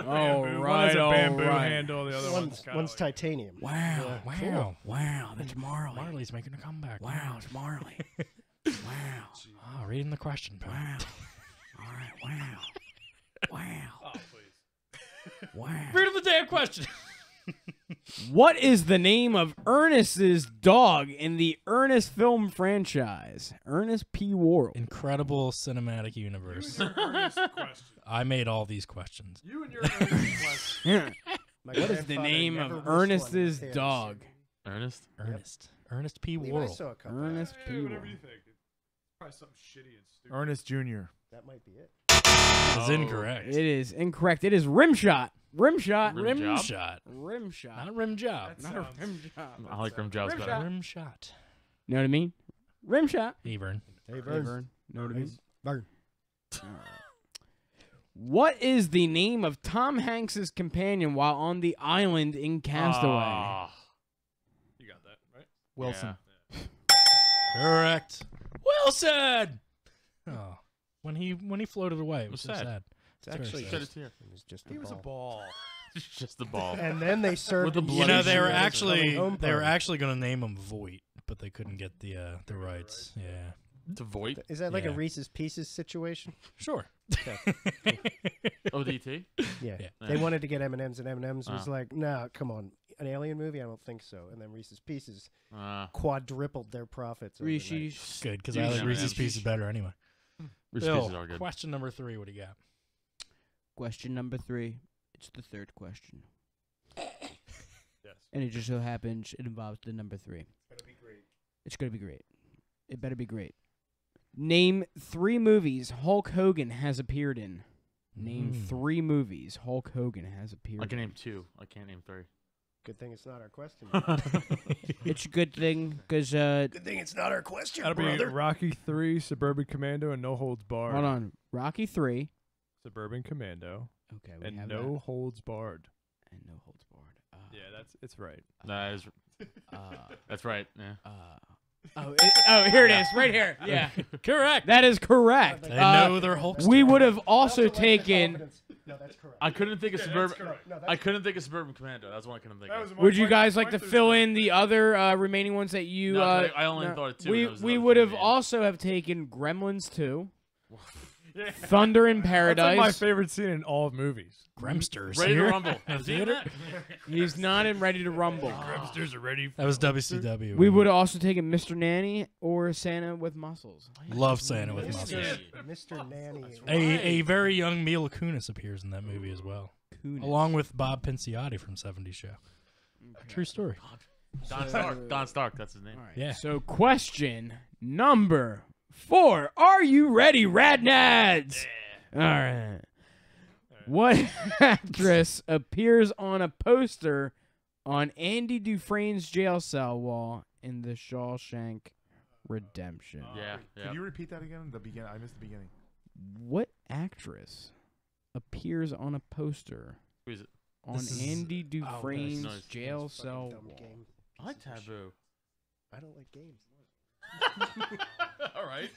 All One has right, a all bamboo right. handle, the other one's kinda One's like- titanium. Wow, wow, Cool. wow, that's Marley. Marley's making a comeback. Wow, it's Marley. Wow, Oh, reading the question. Bill. wow. All right, wow. Wow. Oh, please. Wow. Read the damn question. What is the name of Ernest's dog in the Ernest film franchise? Ernest P. Worrell. Incredible cinematic universe. I made all these questions. You and your question. My What is the grandfather name never of missed one Ernest's in the dog? Ernest? Ernest P. Levi Worrell. saw a couple. Ernest P. Whatever Worrell. you think. Probably something shitty and stupid. Ernest Jr. That might be it. Is incorrect. It is incorrect. It is Rimshot. Rimshot. Rim job? shot. Rimshot. Not a rim job. Not a rim shot. I like rim jobs better. Rimshot. Rim shot. You know what I mean? Rimshot. Evern. Hey, Vern. Know what I mean? Vern. What is the name of Tom Hanks's companion while on the island in Castaway? Ah. You got that, right? Wilson. Yeah. Correct. Wilson. Oh, when he floated away, it was so sad. sad. It's actually Shed a tear. it was just He was a ball. It's just the ball. And then they served the him bloody You know, Bloody they were shit. actually Home party. going to name him Voight, but they couldn't get the rights. Yeah. To Voight? Is that like Yeah. a Reese's Pieces situation? Sure. ODT? Yeah. Yeah. They wanted to get M&Ms, and M&Ms was Ah. like, "Nah, come on, an alien movie? I don't think so." And then Reese's Pieces Uh, quadrupled their profits. overnight. Reese's. Good, because Yeah, I like yeah, Reese's yeah. Pieces better anyway. Reese's Bill, Pieces are good. question number 3. What do you got? Question number 3. It's the third question. Yes. And it just so happens it involves the number 3. It's going to be great. It better be great. Name 3 movies Hulk Hogan has appeared in. Name 3 movies Hulk Hogan has appeared I can in. name 2. I can't name 3. Good thing it's not our question. It's a good thing because, Good thing it's not our question, That'll be Rocky 3, Suburban Commando, and No Holds Barred. hold on. Rocky 3. Suburban Commando, Okay, we and have No that. Holds Barred. And No Holds Barred. Yeah, it's right. That is, that's right. Yeah. Here it is, right here. Yeah, Correct. that is correct. They know their Hulkster. We would have also taken. No, that's correct. I couldn't think of Suburban. correct. No, that's I couldn't think of Suburban Commando. That's one I couldn't think of. Would you guys like to fill in the other remaining ones that you? No, I only thought of 2. We and those are we the would two have names. also have taken Gremlins 2, Thunder in That's Paradise. like my favorite scene in all of movies. Gremsters. Ready to here. Rumble. Have you seen that? He's not in Ready to Rumble. Gremsters are ready. That was WCW. We would have also taken Mr. Nanny or Santa with Muscles. love Santa with muscles. Mr. Nanny. A very young Mila Kunis appears in that movie as well, along with Bob Pinciotti from '70s Show. True story. Don Stark. Don Stark. That's his name. Yeah. So question number 4. Are you ready, Rad Nads? All right. What actress appears on a poster on Andy Dufresne's jail cell wall in The Shawshank Redemption? Yeah. Can you repeat that again? The beginning. I missed the beginning. What actress appears on a poster Who is it? on This is- Andy Dufresne's nice. jail Fucking cell dumb wall? game. I like Taboo. I don't like games. All right.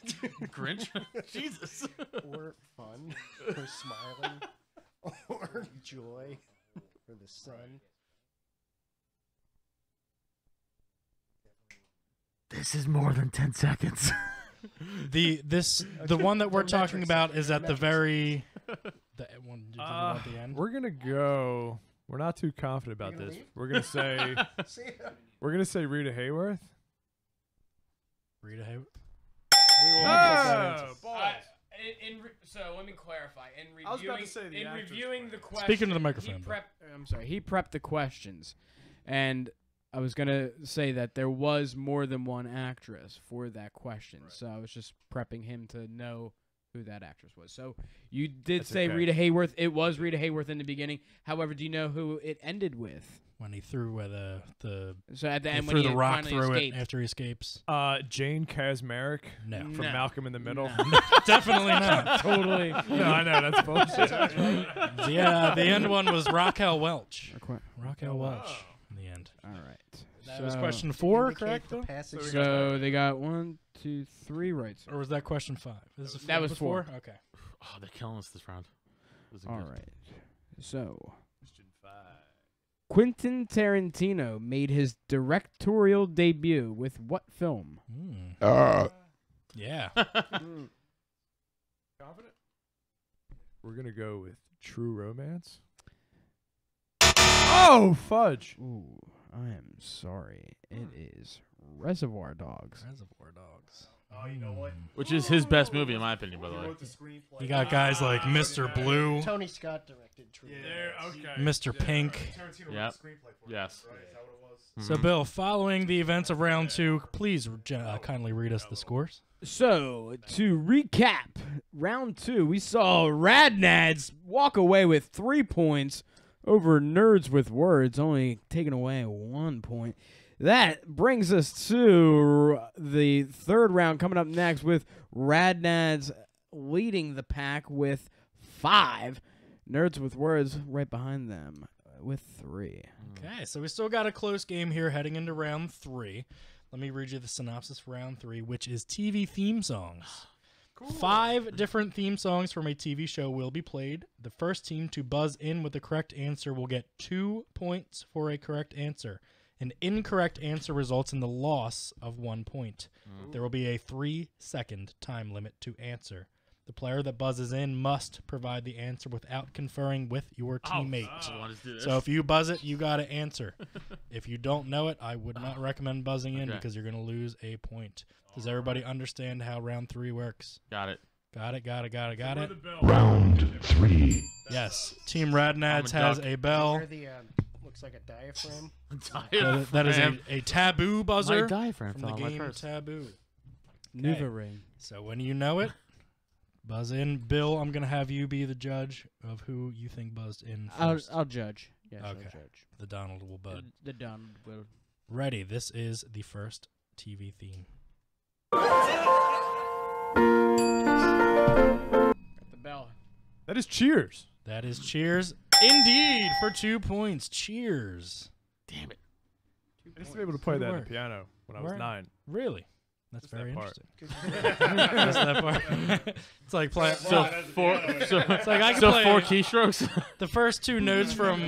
Grinch. Jesus. Or fun, or smiling, or joy, or the sun. This is more than 10 seconds. The one that we're talking about is at the very at the end. We're gonna go. We're not too confident about this. leave? We're gonna say. We're gonna say Rita Hayworth. Rita Hayworth. Oh, balls. So let me clarify. In I was about to reviewing, say the in actress reviewing part. the question, Speaking to the microphone, he prepped the questions, and I was gonna say that there was more than one actress for that question. Right. So I was just prepping him to know who that actress was. So you did That's say okay. Rita Hayworth. It was Rita Hayworth in the beginning. However, do you know who it ended with? When he threw the So at the he end, threw when the he rock finally through escaped. it after he escapes. Jane Kasmerick. No. From No. Malcolm in the Middle. No. Definitely not. Totally. No, I know that's bullshit. Yeah, the end one was Raquel Welch. Okay. Raquel Welch in the end. All right. That was question 4, correct? The Though? passage. So they got 1, 2, 3 right. Or was that question 5? That was 4. Okay. Oh, they're killing us this round. This is All good. right. So Question 5. Quentin Tarantino made his directorial debut with what film? Yeah. Confident? We're gonna go with True Romance. Oh, fudge! Ooh, I am sorry. It is Reservoir Dogs. Reservoir Dogs. Oh, you know what? Which is his best movie, in my opinion, by the He way. wrote the screenplay. You got guys like Mr. Blue, Tony Scott directed True. Okay. Mr. Pink. Tarantino Yep. wrote the screenplay for it, Yes. right? Is that what it was? So, Bill, following the events of round 2, please kindly read us the scores. So, to recap, round 2, we saw Rad Nads walk away with 3 points over Nerds with Words, only taking away 1 point. That brings us to the third round coming up next with Rad Nads leading the pack with 5. Nerds with Words right behind them with 3. Okay, so we still got a close game here heading into round 3. Let me read you the synopsis for round 3, which is TV theme songs. Cool. 5 different theme songs from a TV show will be played. The first team to buzz in with the correct answer will get 2 points for a correct answer. An incorrect answer results in the loss of 1 point. There will be a 3-second time limit to answer. The player that buzzes in must provide the answer without conferring with your teammate. So if you buzz it, you got to answer. If you don't know it, I would not recommend buzzing in because you're going to lose a point. Does everybody understand how round 3 works? Got it. Got it. Round 3. Yes. Team Rad Nads has a bell. Where the looks like a diaphragm. That is a taboo buzzer My diaphragm from the fell on my game purse. Taboo. Nuva ring. So when you know it, buzz in. Bill, I'm going to have you be the judge of who you think buzzed in first. I'll judge. Yes, Okay. I'll judge. The Donald will bud. The Donald will. Ready. This is the first TV theme. Got the bell. That is Cheers. That is Cheers. Indeed, for 2 points. Cheers. Damn it. I used to be able to play Good that on work. the piano when I was Work. 9. Really? That's Just very that part. interesting. Just that part. It's like playing. So It's like I can so play 4 keystrokes. the first 2 notes from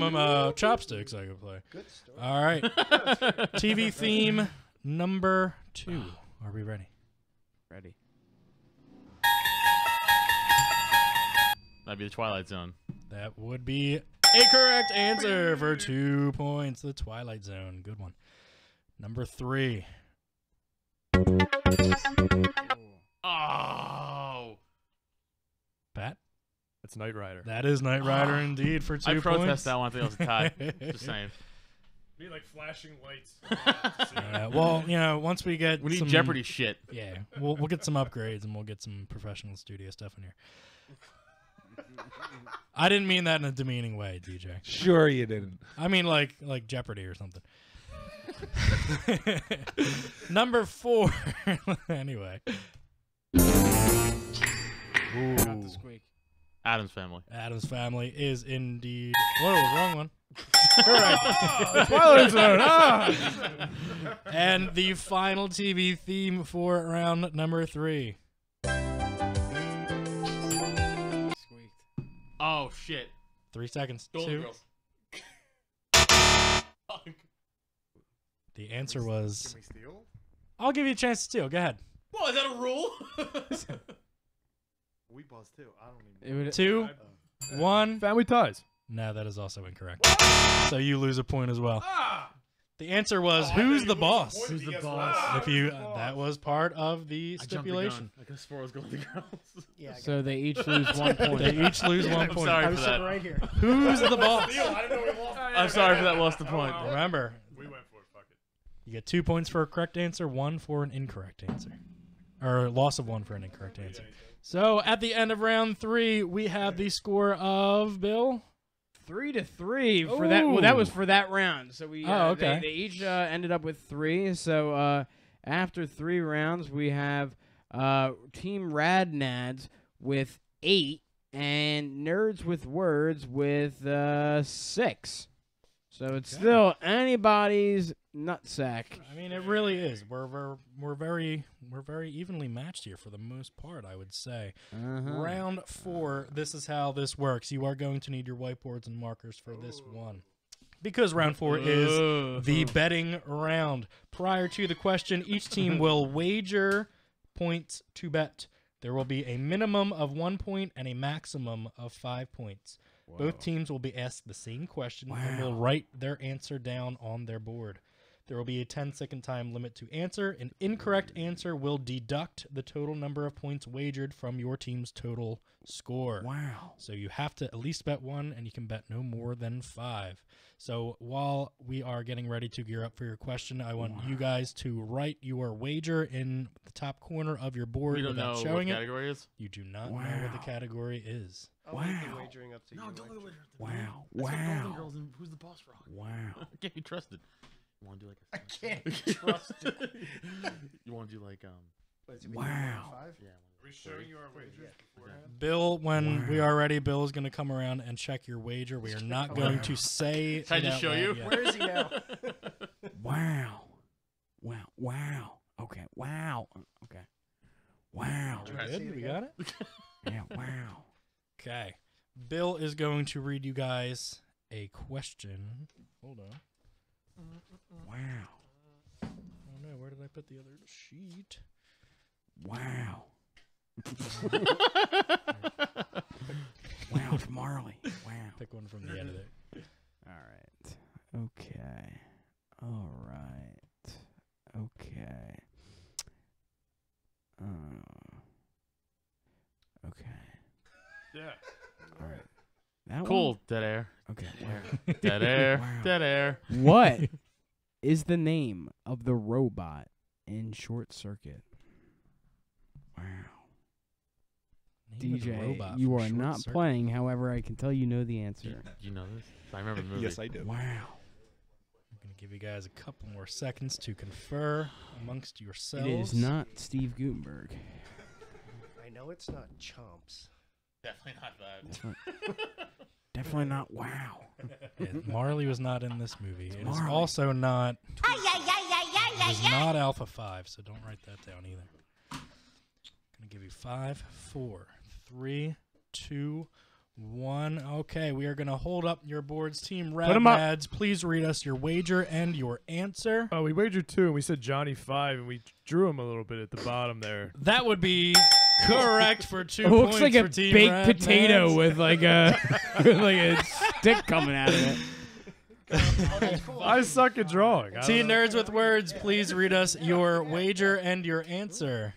Chopsticks. I can play. Good story. All right. TV theme number 2. Are we ready? Ready. That'd be the Twilight Zone. That would be a correct answer for 2 points. The Twilight Zone. Good one. Number 3. Oh. Pat? That's Knight Rider. That is Knight Rider indeed for 2 I points. protest that one. I think it was a tie. Just saying. Be like flashing lights. Well, you know, once we get We need some, Jeopardy shit. Yeah, we'll get some upgrades and we'll get some professional studio stuff in here. I didn't mean that in a demeaning way, DJ. Sure you didn't. I mean like Jeopardy or something. Number 4. Anyway. Got the squeak. Adam's Family. Adam's Family is indeed. Whoa, wrong one. Correct. Twilight Zone. And the final TV theme for round number 3. Squeaked. Oh, shit. 3 seconds. Golden 2. Girls. The answer was. Can we steal? I'll give you a chance to steal. Go ahead. Well, is that a rule? We buzzed too. I don't even. It would, 2, 1. Family Ties. No, that is also incorrect. So you lose a point as well. The answer was, who's the boss? Who's the boss? If you, that was part of the stipulation. I guess 4 was Golden Girls. Yeah. So they each lose 1 point. They each lose 1 point. Sorry I for was sitting that. right here. Who's the boss? I'm sorry for that. Lost the point. Remember, We went for it. Fuck it. you get 2 points for a correct answer, 1 for an incorrect answer. Or loss of 1 for an incorrect answer. So at the end of round 3, we have the score of Bill. 3-3 for that. Well, that was for that round. So we. okay. They each ended up with 3. So after 3 rounds, we have Team Rad Nads with 8 and Nerds with Words with 6. So it's still anybody's nutsack. I mean, it really is. We're very evenly matched here for the most part, I would say. Round 4. This is how this works. You are going to need your whiteboards and markers for this one, because round 4 is the betting round. Prior to the question, each team will wager points to bet. There will be a minimum of 1 point and a maximum of 5 points. Both teams will be asked the same question and will write their answer down on their board. There will be a 10-second time limit to answer. An incorrect answer will deduct the total number of points wagered from your team's total score. Wow. So you have to at least bet 1, and you can bet no more than 5. So while we are getting ready to gear up for your question, I want you guys to write your wager in the top corner of your board We don't without know showing what it. category is. You do not know what the category is. I'll leave the wagering up to you. No, don't leave it. Wow. Golden Girls and Who's the Boss Rock? Wow. Can't be trusted. You want to do like I can't trust it. You want to do like Wow. yeah. Are we showing you our wagers beforehand? Bill, when we are ready, Bill is going to come around and check your wager. We are not going to say. Can I just show you? Where is he now? Wow. Okay. Wow. Okay. Wow. Good. We got it. Yeah. Wow. Okay. Bill is going to read you guys a question. Hold on. Wow. Oh no, where did I put the other sheet? Wow. Wow, it's Marley. Wow. Pick one from the editor. All right. Okay. All right. Okay. Okay. Yeah. All right. That Cool. one? Dead air. Okay. Dead air. Wow. Dead air. What is the name of the robot in Short Circuit? Wow. Name of the DJ, robot you from are Short not Circuit. playing. However, I can tell you know the answer. You know this? I remember the movie. Yes, I do. Wow. I'm going to give you guys a couple more seconds to confer amongst yourselves. It is not Steve Gutenberg. I know it's not Chomps. Definitely not that. Definitely not wow. Yeah, Marley was not in this movie. It is Marley. also not. It is not Alpha 5, so don't write that down either. I'm going to give you 5, 4, 3, 2, 1. Okay, we are going to hold up your boards. Team Rad 'em up. Nads, please read us your wager and your answer. Oh, we wagered 2, and we said Johnny 5, and we drew him a little bit at the bottom there. That would be correct for 2 It points looks like a for Team baked Rad potato Nads. with like a stick coming out of it. I suck at drawing. I Team don't know. Nerds with Words, please read us your wager and your answer.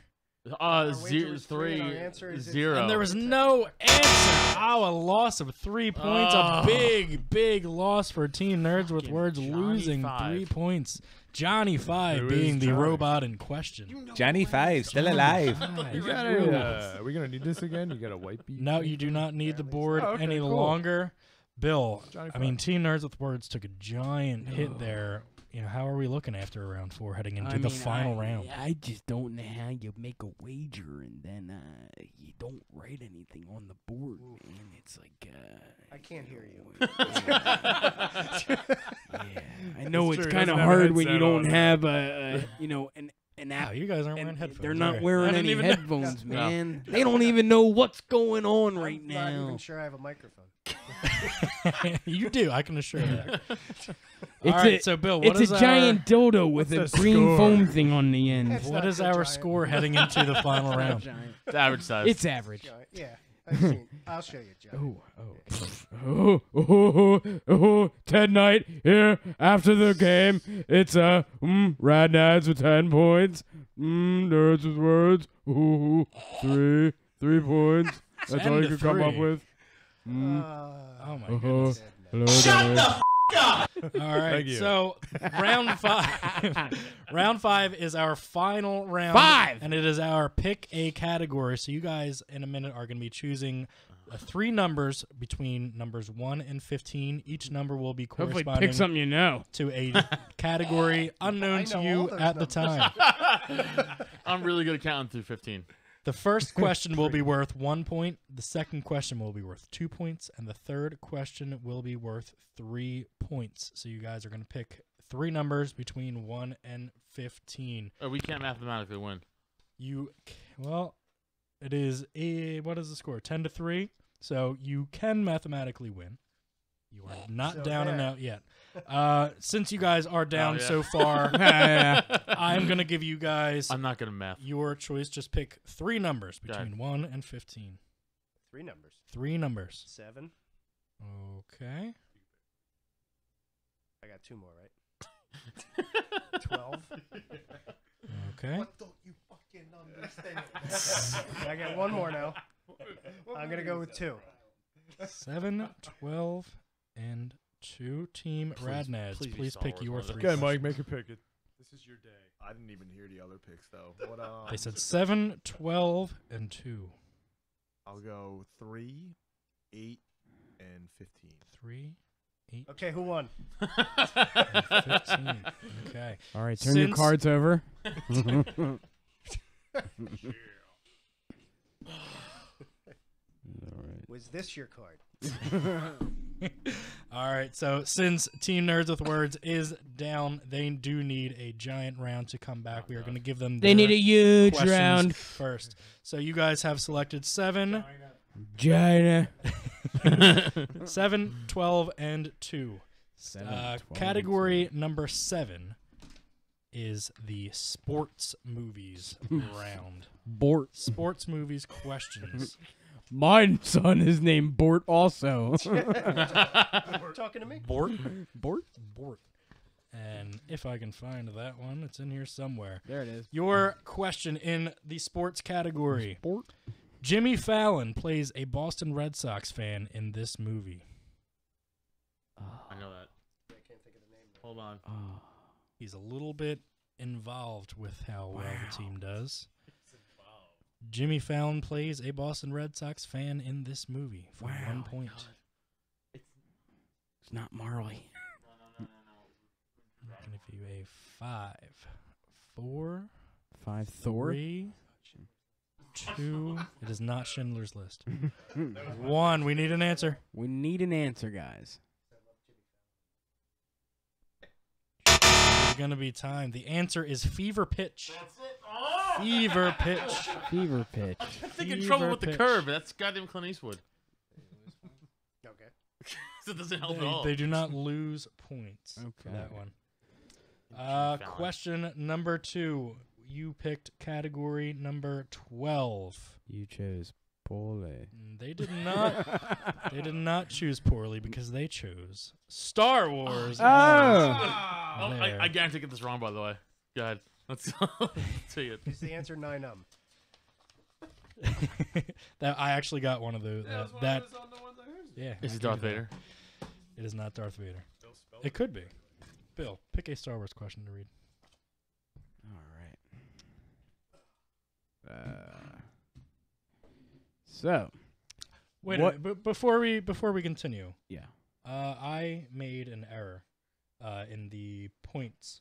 Zero, was 3 and our answer 3, is 0. And there was no answer. Oh, a loss of 3 points. A big loss for Team Nerds with Fucking Words, Johnny losing 5. 3 points. Johnny 5 Who being is the Johnny? robot in question. Johnny 5, still alive. You gotta, are we gonna need this again? You got a white beat? No, you do not need the board Oh, okay, any cool. longer. Bill, Johnny I mean, 5. Team Nerds with Words took a giant hit there. You know, how are we looking after round 4 heading into the final round? I just don't know how you make a wager and then you don't write anything on the board, man. It's like I can't hear you. yeah, I know It's it's true, he kind of doesn't have a hard when you headset don't on. have an Wow, app. you guys aren't And wearing headphones. they're are not you? wearing I didn't any even know. headphones, No. man. They don't even know what's going on right I'm not now. even sure I have a microphone. You do, I can assure you. It's All right, a, so Bill, what it's is a giant dildo with what's a the green score? foam thing on the end. It's what not is so our giant. score heading into the final round? Giant. It's average size. It's average. Yeah. I'll show you, Joe. Oh, 10 night here after the game. It's Rad Nads with 10 points. Nerds with words. Ooh, 3 points. That's all you can come up with. Oh my goodness. Hello, Shut the f*** up! All right, so round 5. Round 5 is our final round. 5! And it is our pick a category. So you guys in a minute are going to be choosing 3 numbers between numbers 1 and 15. Each number will be corresponding Hopefully pick something you know. to a category unknown to you at the time. I'm really good at counting through 15. The first question will be worth 1 point. The second question will be worth 2 points. And the third question will be worth 3 points. So you guys are going to pick 3 numbers between 1 and 15. Oh, we can't mathematically win. Well, it is what is the score? 10-3. So you can mathematically win. You are not down and out yet. Since you guys are down so far, I'm going to give you guys I'm not good at math. Your choice. Just pick 3 numbers between 1 and 15. 3 numbers. 3 numbers. 7. Okay. I got 2 more, right? 12. Okay. What don't you fucking understand? I got 1 more now. I'm going to go with 2. 7, 12, and 2. Team Rad Nads, please pick your 3. Okay, Mike, make a pick. This is your day. I didn't even hear the other picks though. They said 7, 12, and 2. I'll go 3, 8, and 15. 3, 8. Okay, who won? And 15. Okay. All right, turn your cards over. Was this your card? All right, so since Team Nerds with Words is down, they do need a giant round to come back. We are going to give them They need a huge questions round first. So you guys have selected 7, China. 7, 12, and 2. 7, 12, category number 7 is the sports movies round. Sports movies questions. My son is named Bort also. Talking to me? Bort? And if I can find that one, it's in here somewhere. There it is. Your question in the sports category. Jimmy Fallon plays a Boston Red Sox fan in this movie. I know that. I can't think of the name. Hold on. He's a little bit involved with how well the team does. Jimmy Fallon plays a Boston Red Sox fan in this movie for 1 point. It's not Marley. I'm going to give you a 5, 4, 5 Thor. 3, 2. It is not Schindler's List. 1. We need an answer. We need an answer, guys. It's going to be time. The answer is Fever Pitch. That's it. Fever Pitch. Fever Pitch. I'm thinking Trouble with the Curve. That's goddamn Clint Eastwood. Okay. So it doesn't help at all. They do not lose points for that one. Question number 2. You picked category number 12. You chose poorly. They did not. They did not choose poorly because they chose Star Wars. I guarantee I get this wrong, by the way. Go ahead. Let's see it. Is the answer 9? That I actually got one of the that. Yeah. Is it Darth Vader? It is not Darth Vader. It could be. Bill, pick a Star Wars question to read. All right. So. Wait a minute, but before we continue. Yeah. I made an error in the points.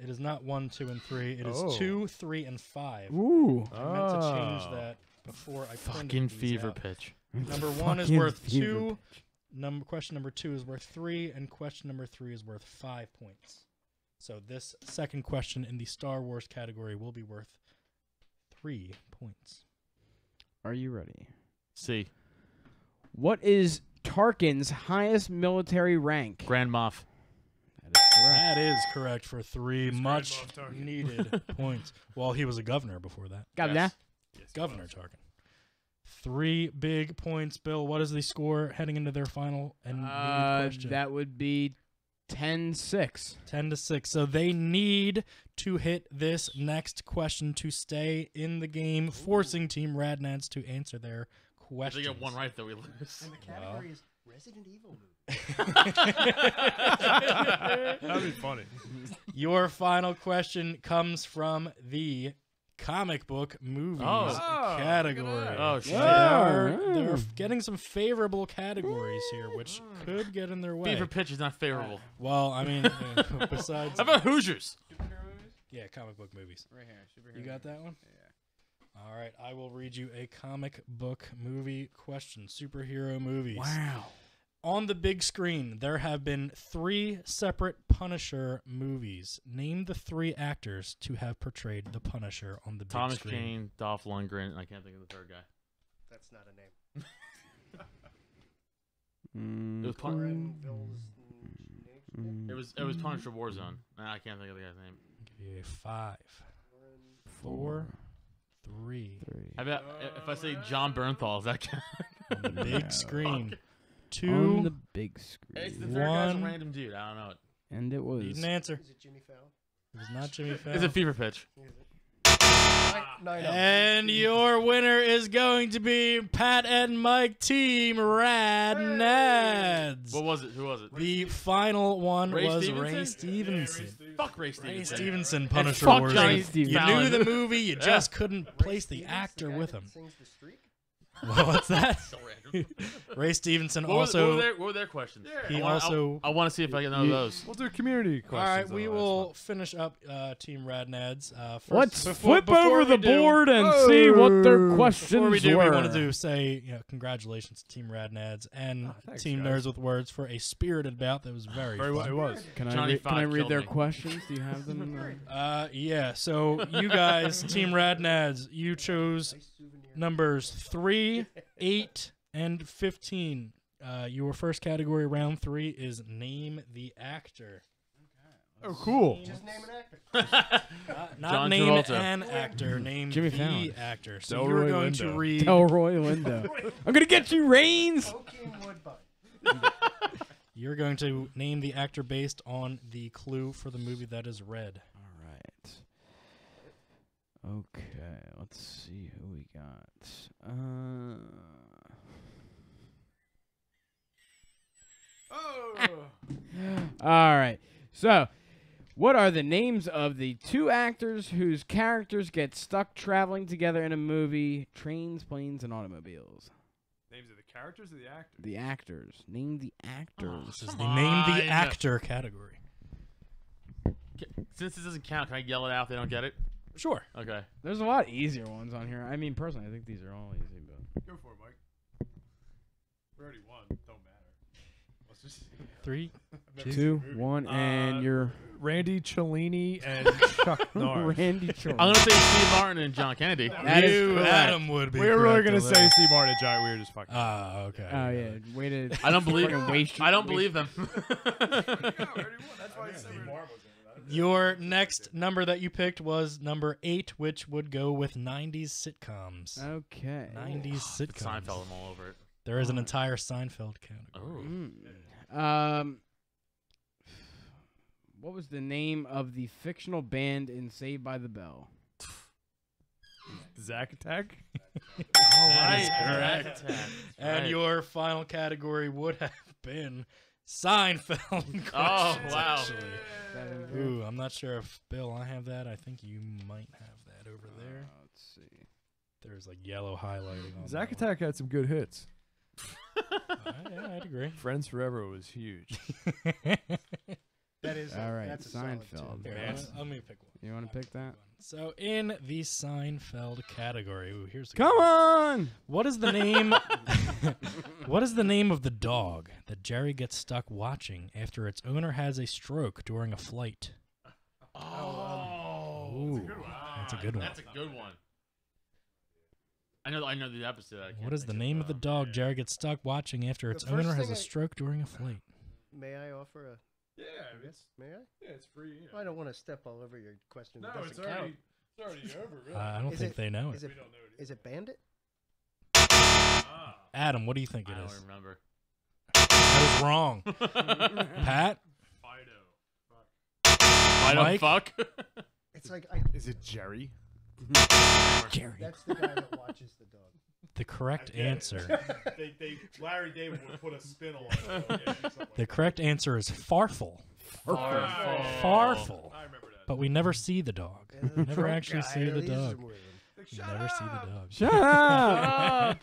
It is not 1, 2, and 3. It is 2, 3, and 5. Ooh. I meant to change that before I fucking Fever Pitch. Number 1 is worth 2. Question number 2 is worth 3, and question number 3 is worth 5 points. So this second question in the Star Wars category will be worth 3 points. Are you ready? C. What is Tarkin's highest military rank? Grand Moff. That is correct for 3 much needed points. Well, he was a governor before that. Governor. Governor Tarkin. 3 big points. Bill, what is the score heading into their final and needed question? That would be 10-6. 10-6. So they need to hit this next question to stay in the game, forcing Team Rad Nads to answer their questions. If they get one right, though, we lose. And the category is Resident Evil movie. That'd be funny. Your final question comes from the comic book movies category. Oh, shit. They're getting some favorable categories here, which could get in their way. Fever pitch is not favorable. Well, I mean, besides... How about Hoosiers? Yeah, comic book movies. Right here. Superhero. You got that one? Yeah. All right, I will read you a comic book movie question. Superhero movies. Wow. On the big screen, there have been 3 separate Punisher movies. Name the 3 actors to have portrayed the Punisher on the big Thomas screen. Jane, Dolph Lundgren. I can't think of the third guy. That's not a It was name. It was Punisher Warzone. Nah, I can't think of the guy's name. Give you 5, 4, 3. How about if I say John Bernthal? Is that count? On the big screen. 2. On the big screen. It's the third guy's a 1. random dude. I don't know it. And it was. Need an answer. Is it Jimmy Fallon? It was not Jimmy Fallon. It's a fever pitch. And your winner is going to be Pat and Mike Team Rad Nads. What was it? Who was it? The final one Ray was Stevenson? Ray Stevenson. Fuck Ray Stevenson. Ray Stevenson, Punisher fuck Warzone. Johnny You Fallon. knew the movie, you just couldn't place the actor with him. Well, what's that? So random. Ray Stevenson What also. were their questions? He also. I want to see if I can know those. We'll do community All questions. right, we will finish up Team Rad Nads. First, Let's before flip over we the do- board and see what their questions Before we do, were. we wanted to say congratulations to Team Rad Nads and thanks, Team guys. Nerds with Words for a spirited bout that was very Very well, fun. it was. Can Johnny I Five read killed their me. questions? Do you have them? Yeah, so you guys, Team Rad Nads, you chose numbers 3, 8, and 15. Your first category, round 3, is Name the Actor. Oh, cool. Just name an actor. Not John name Travolta. an actor, name Jimmy the Fallon. actor. So Delroy you're going Lindo. to read... Delroy Lindo. I'm gonna get you, Reigns. Joaquin Woodbury. You're going to name the actor based on the clue for the movie that is red. All right. Okay, let's see who we got. All right. So, what are the names of the 2 actors whose characters get stuck traveling together in a movie, Trains, Planes, and Automobiles? Names of the characters or the actors? The actors. Name the actors. This is the Name the Actor category. Since this doesn't count, can I yell it out if they don't get it? Sure. Okay. There's a lot easier ones on here. I mean, personally, I think these are all easy, but Go for it, Mike. We already won. Don't matter. Let's just 3, 2, 1, and you're Randy Cellini and Chuck Norris. Randy Chorley. I'm gonna say Steve Martin and John Kennedy. That is you, correct. Adam would be We were really correct gonna on say that. Steve Martin and John. We were just fucking. Ah, okay. Oh yeah, way to. I don't believe. fucking waste I don't waste- believe them. Your next number that you picked was number 8, which would go with 90s sitcoms. Okay. 90s sitcoms. Seinfeld, I'm all over it. There is an entire Seinfeld category. Oh. What was the name of the fictional band in Saved by the Bell? Zack Attack. That is Right. correct. Right. And your final category would have been Seinfeld. Oh, questions, wow. actually. Ooh, I'm not sure if, Bill, I have that. I think you might have that over there. Let's see. There's like yellow highlighting on Zack that one. Attack had some good hits. Yeah, I'd agree. Friends Forever was huge. That is All right, that's a solid Seinfeld. two. Here, let me pick one. You want to pick that? So in the Seinfeld category, ooh, here's the Come on! What is the name? What is the name of the dog that Jerry gets stuck watching after its owner has a stroke during a flight? Oh, that's a good one. That's a good one. I know the episode. I can't What is think the of name of the dog Jerry gets stuck watching after its first owner has thing a stroke during a flight? May I offer a? Yeah, Yes. May I? yeah, it's free. You know. I don't want to step all over your question. No, It doesn't it's count. already over. Really. I don't Is think it- they know Is it. it? Is it Bandit? Adam, what do you think it I is? don't remember. That is wrong. Pat? Fido Mike? fuck? It's like Is it Jerry? Jerry. that's the guy that watches the dog. The correct answer. Larry David would put a spin on it. The correct answer is Farfel. Farfel. I remember that. But we never see the dog. We never actually see the dog. We never see the dog. Shut up!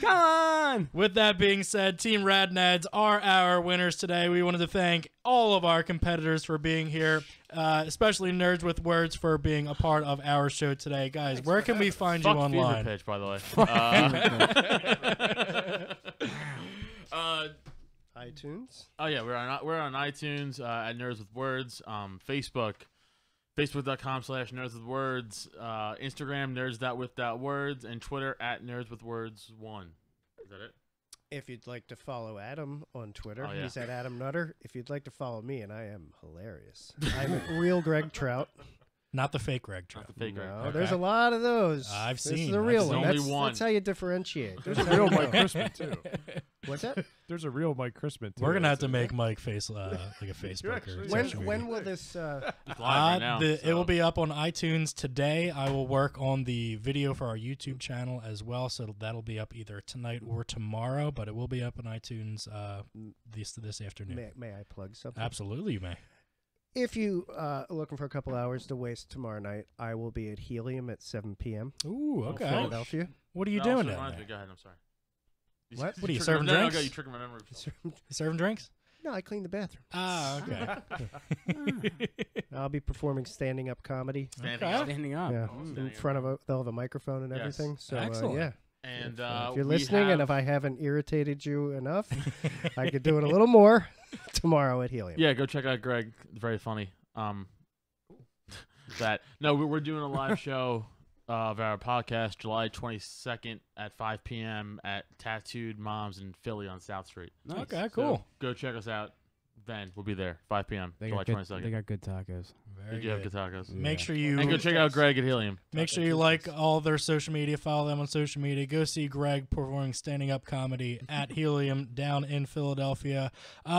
Come on! With that being said, Team Rad Nads are our winners today. We wanted to thank all of our competitors for being here, especially Nerds with Words for being a part of our show today. Guys, where can we find you Fuck online? Fever Pitch, by the way. iTunes. Oh yeah, we're on iTunes at Nerds with Words. Facebook.com/nerdswithwords, Instagram nerds.with.words, and Twitter at nerdswithwords1. Is that it? If you'd like to follow Adam on Twitter, Oh, yeah. he's at Adam Nutter. If you'd like to follow me, and I am hilarious, I'm at Real Greg Trout. Not the fake Greg Trout. The fake No, Greg. there's a lot of those. I've This seen. is a real I've one. seen. Only That's, one. that's how you differentiate. There's a real Mike Christman too. What's that? There's a real Mike Christman too. We're gonna have to make Mike face like a Facebook or actually- social media. When will this? It's live right now, It so. will be up on iTunes today. I will work on the video for our YouTube channel as well, so that'll be up either tonight or tomorrow. But it will be up on iTunes this afternoon. May I plug something? Absolutely, you may. If you are looking for a couple hours to waste tomorrow night, I will be at Helium at 7 p.m. Ooh, okay. Philadelphia. What are you No, doing so down reminds there? me. Go ahead. I'm sorry. What? What are you, tricking serving my- no, drinks? No, you tricking my memory. You serving drinks? No, I clean the bathroom. Ah, okay. I'll be performing standing up comedy. Standing Okay. up. Standing up. Yeah, standing in up. front of they'll have a microphone and Yes. everything. So Excellent. yeah. And If you're we listening, and have- if I haven't irritated you enough, I could do it a little more tomorrow at Helium. Yeah, go check out Greg. Very funny. We're doing a live show of our podcast July 22nd at 5 p.m. at Tattooed Moms in Philly on South Street. Nice. Okay, So cool. go check us out. Then we'll be there 5 p.m. They July got, good, 22nd. they got good tacos. Very They do have good. good tacos. Make Yeah. sure you And go check out Greg at Helium. Make sure you like all their social media, follow them on social media. Go see Greg performing standing up comedy at Helium down in Philadelphia.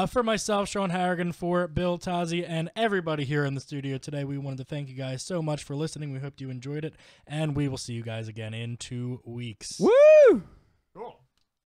For myself, Sean Harrigan, for Bill Tozzi, and everybody here in the studio today, we wanted to thank you guys so much for listening. We hope you enjoyed it, and we will see you guys again in 2 weeks. Woo!